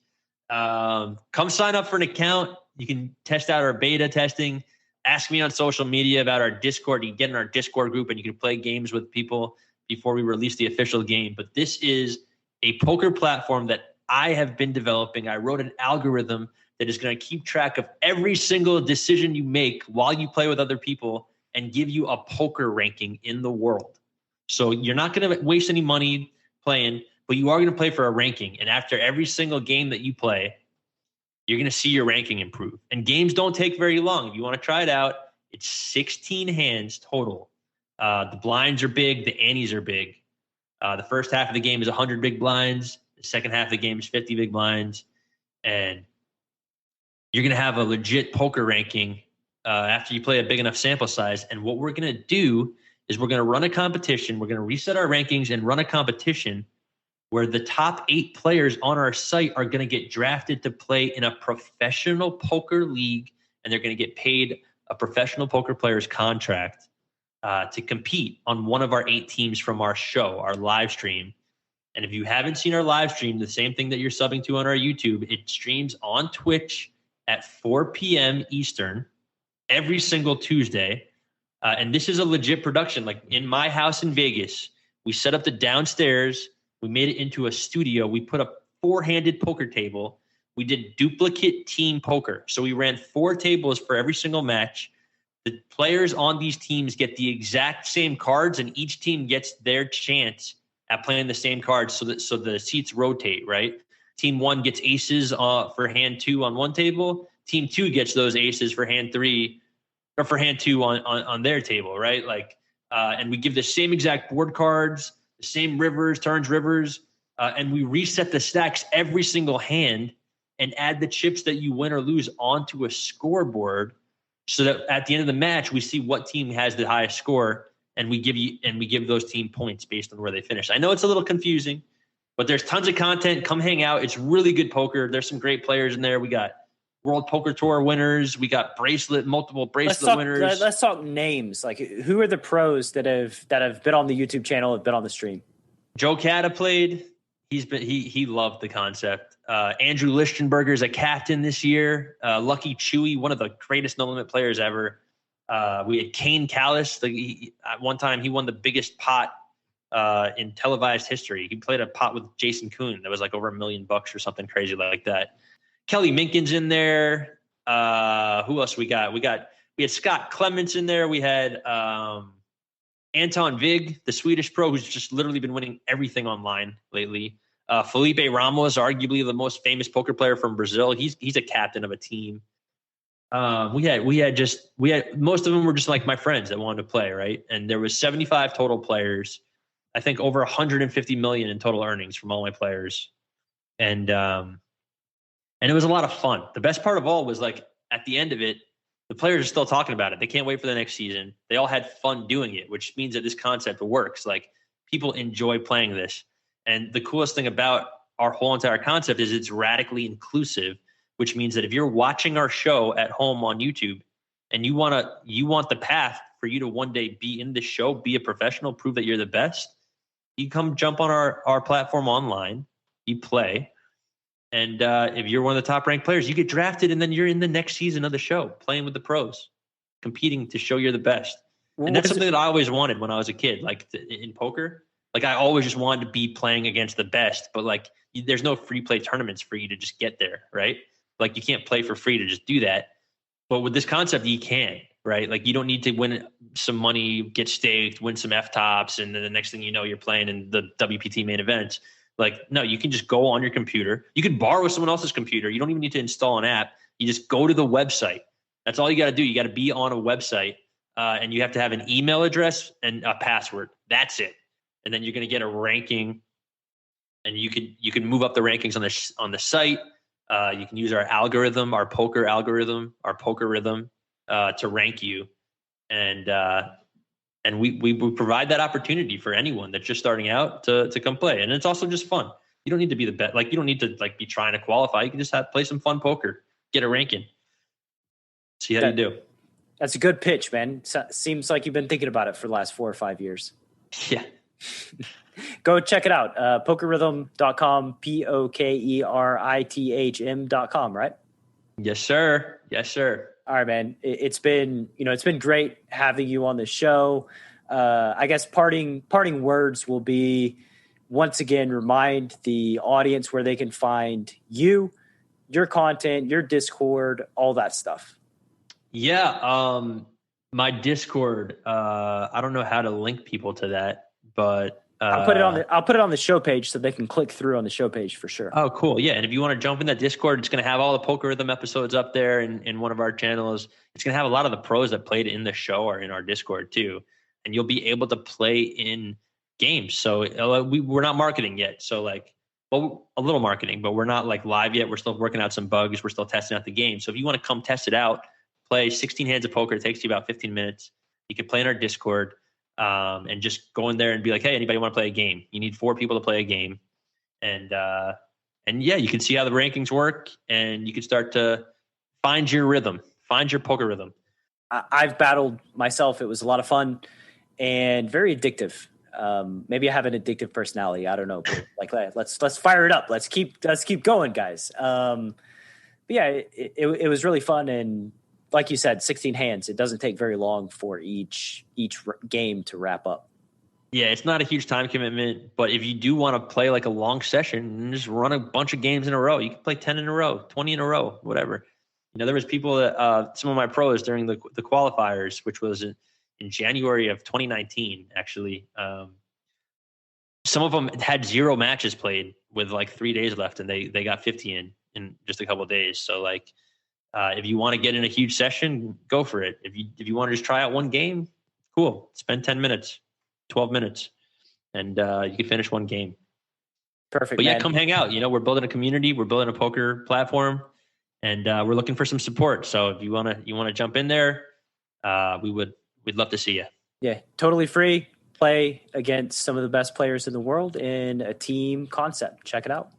Speaker 3: Come sign up for an account. You can test out our beta testing. Ask me on social media about our Discord. You can get in our Discord group and you can play games with people before we release the official game. But this is a poker platform that I have been developing. I wrote an algorithm that is going to keep track of every single decision you make while you play with other people and give you a poker ranking in the world. So you're not going to waste any money playing, but you are going to play for a ranking. And after every single game that you play, you're going to see your ranking improve. And games don't take very long. If you want to try it out, it's 16 hands total. The blinds are big. The antes are big. The first half of the game is 100 big blinds. The second half of the game is 50 big blinds. And you're going to have a legit poker ranking after you play a big enough sample size. And what we're going to do is we're going to run a competition. We're going to reset our rankings and run a competition where the top 8 players on our site are going to get drafted to play in a professional poker league, and they're going to get paid a professional poker player's contract to compete on one of our 8 teams from our show, our live stream. And if you haven't seen our live stream, the same thing that you're subbing to on our YouTube, it streams on Twitch at 4 p.m. Eastern every single Tuesday. And this is a legit production. Like in my house in Vegas, we set up the downstairs. We made it into a studio. We put a 4-handed poker table. We did duplicate team poker. So we ran 4 tables for every single match. The players on these teams get the exact same cards, and each team gets their chance at playing the same cards so the seats rotate, right? Team 1 gets aces for hand 2 on one table. Team 2 gets those aces for hand 3 or for hand 2 on their table, right? Like, and we give the same exact board cards, the same turns rivers, and we reset the stacks every single hand and add the chips that you win or lose onto a scoreboard so that at the end of the match, we see what team has the highest score, and we give those team points based on where they finish. I know it's a little confusing, but there's tons of content. Come hang out. It's really good poker. There's some great players in there. We got World Poker Tour winners. We got multiple bracelet winners.
Speaker 2: Let's talk names. Like, who are the pros that have been on the YouTube channel, have been on the stream?
Speaker 3: Joe Cata played. He loved the concept. Andrew Lichtenberger is a captain this year. Lucky Chewy, one of the greatest No Limit players ever. We had Kane Callis. At one time, he won the biggest pot in televised history. He played a pot with Jason Kuhn that was like over $1 million or something crazy like that. Kelly Minkin's in there. Who else we got? We had Scott Clements in there. We had Anton Vig, the Swedish pro, who's just literally been winning everything online lately. Felipe Ramos, arguably the most famous poker player from Brazil. He's a captain of a team. We had most of them were just like my friends that wanted to play, right? And there was 75 total players. I think over 150 million in total earnings from all my players. And it was a lot of fun. The best part of all was like at the end of it, the players are still talking about it. They can't wait for the next season. They all had fun doing it, which means that this concept works. Like people enjoy playing this. And the coolest thing about our whole entire concept is it's radically inclusive, which means that if you're watching our show at home on YouTube and you want the path for you to one day be in this show, be a professional, prove that you're the best, you come jump on our platform online, you play. And if you're one of the top ranked players, you get drafted and then you're in the next season of the show playing with the pros, competing to show you're the best. And that's something that I always wanted when I was a kid, like in poker. Like I always just wanted to be playing against the best, but like there's no free play tournaments for you to just get there, right? Like you can't play for free to just do that. But with this concept, you can, right? Like you don't need to win some money, get staked, win some F-tops, and then the next thing you know, you're playing in the WPT main events. Like, no, you can just go on your computer. You could borrow someone else's computer. You don't even need to install an app. You just go to the website. That's all you got to do. You got to be on a website, and you have to have an email address and a password. That's it. And then you're going to get a ranking, and you can move up the rankings on the site. You can use our algorithm, our poker algorithm, our PokeRithm to rank you, and we provide that opportunity for anyone that's just starting out to come play. And it's also just fun. You don't need to be the best. Like you don't need to like be trying to qualify. You can just play some fun poker, get a ranking, see how you do.
Speaker 2: That's a good pitch, man. Seems like you've been thinking about it for the last 4 or 5 years.
Speaker 3: Yeah.
Speaker 2: Go check it out. PokeRithm.com, PokeRithm.com, right?
Speaker 3: Yes, sir. Yes, sir.
Speaker 2: All right, man. It's been great having you on the show. I guess parting words will be, once again, remind the audience where they can find you, your content, your Discord, all that stuff.
Speaker 3: Yeah. My Discord, I don't know how to link people to that, but
Speaker 2: I'll put it on the show page so they can click through on the show page for sure.
Speaker 3: Oh, cool. Yeah. And if you want to jump in that Discord, it's going to have all the PokeRithm episodes up there in one of our channels. It's going to have a lot of the pros that played in the show are in our Discord too. And you'll be able to play in games. So we're not marketing yet. So like, well, a little marketing, but we're not like live yet. We're still working out some bugs. We're still testing out the game. So if you want to come test it out, play 16 hands of poker. It takes you about 15 minutes. You can play in our Discord. And just go in there and be like, hey, anybody want to play a game? You need 4 people to play a game. And yeah, you can see how the rankings work and you can start to find your rhythm, find your poker rhythm.
Speaker 2: I've battled myself. It was a lot of fun and very addictive. Maybe I have an addictive personality. I don't know. But like, let's fire it up. Let's keep going, guys. But yeah, it was really fun. And like you said, 16 hands. It doesn't take very long for each game to wrap up.
Speaker 3: Yeah, it's not a huge time commitment, but if you do want to play like a long session, just run a bunch of games in a row. You can play 10 in a row, 20 in a row, whatever. There was people that some of my pros during the qualifiers, which was in January of 2019, actually. Some of them had 0 matches played with like 3 days left, and they got 50 in just a couple of days. So like, if you want to get in a huge session, go for it. If you want to just try out one game, cool. Spend 10 minutes. 12 minutes, and you can finish one game.
Speaker 2: Perfect.
Speaker 3: But yeah,
Speaker 2: man.
Speaker 3: Come hang out. We're building a community. We're building a poker platform, and we're looking for some support. So if you wanna jump in there, we'd love to see you.
Speaker 2: Yeah, totally free. Play against some of the best players in the world in a team concept. Check it out.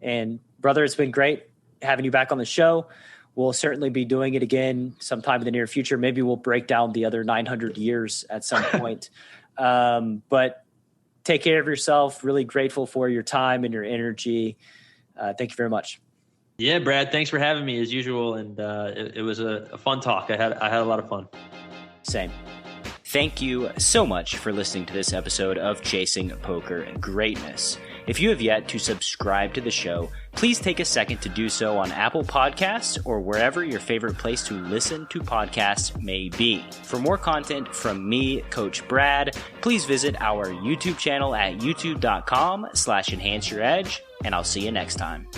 Speaker 2: And brother, it's been great having you back on the show. We'll certainly be doing it again sometime in the near future. Maybe we'll break down the other 900 years at some point. But take care of yourself. Really grateful for your time and your energy. Thank you very much.
Speaker 3: Yeah, Brad, thanks for having me as usual. And it was a fun talk. I had a lot of fun.
Speaker 2: Same.
Speaker 5: Thank you so much for listening to this episode of Chasing Poker Greatness. If you have yet to subscribe to the show, please take a second to do so on Apple Podcasts or wherever your favorite place to listen to podcasts may be. For more content from me, Coach Brad, please visit our YouTube channel at youtube.com/enhanceyouredge, and I'll see you next time.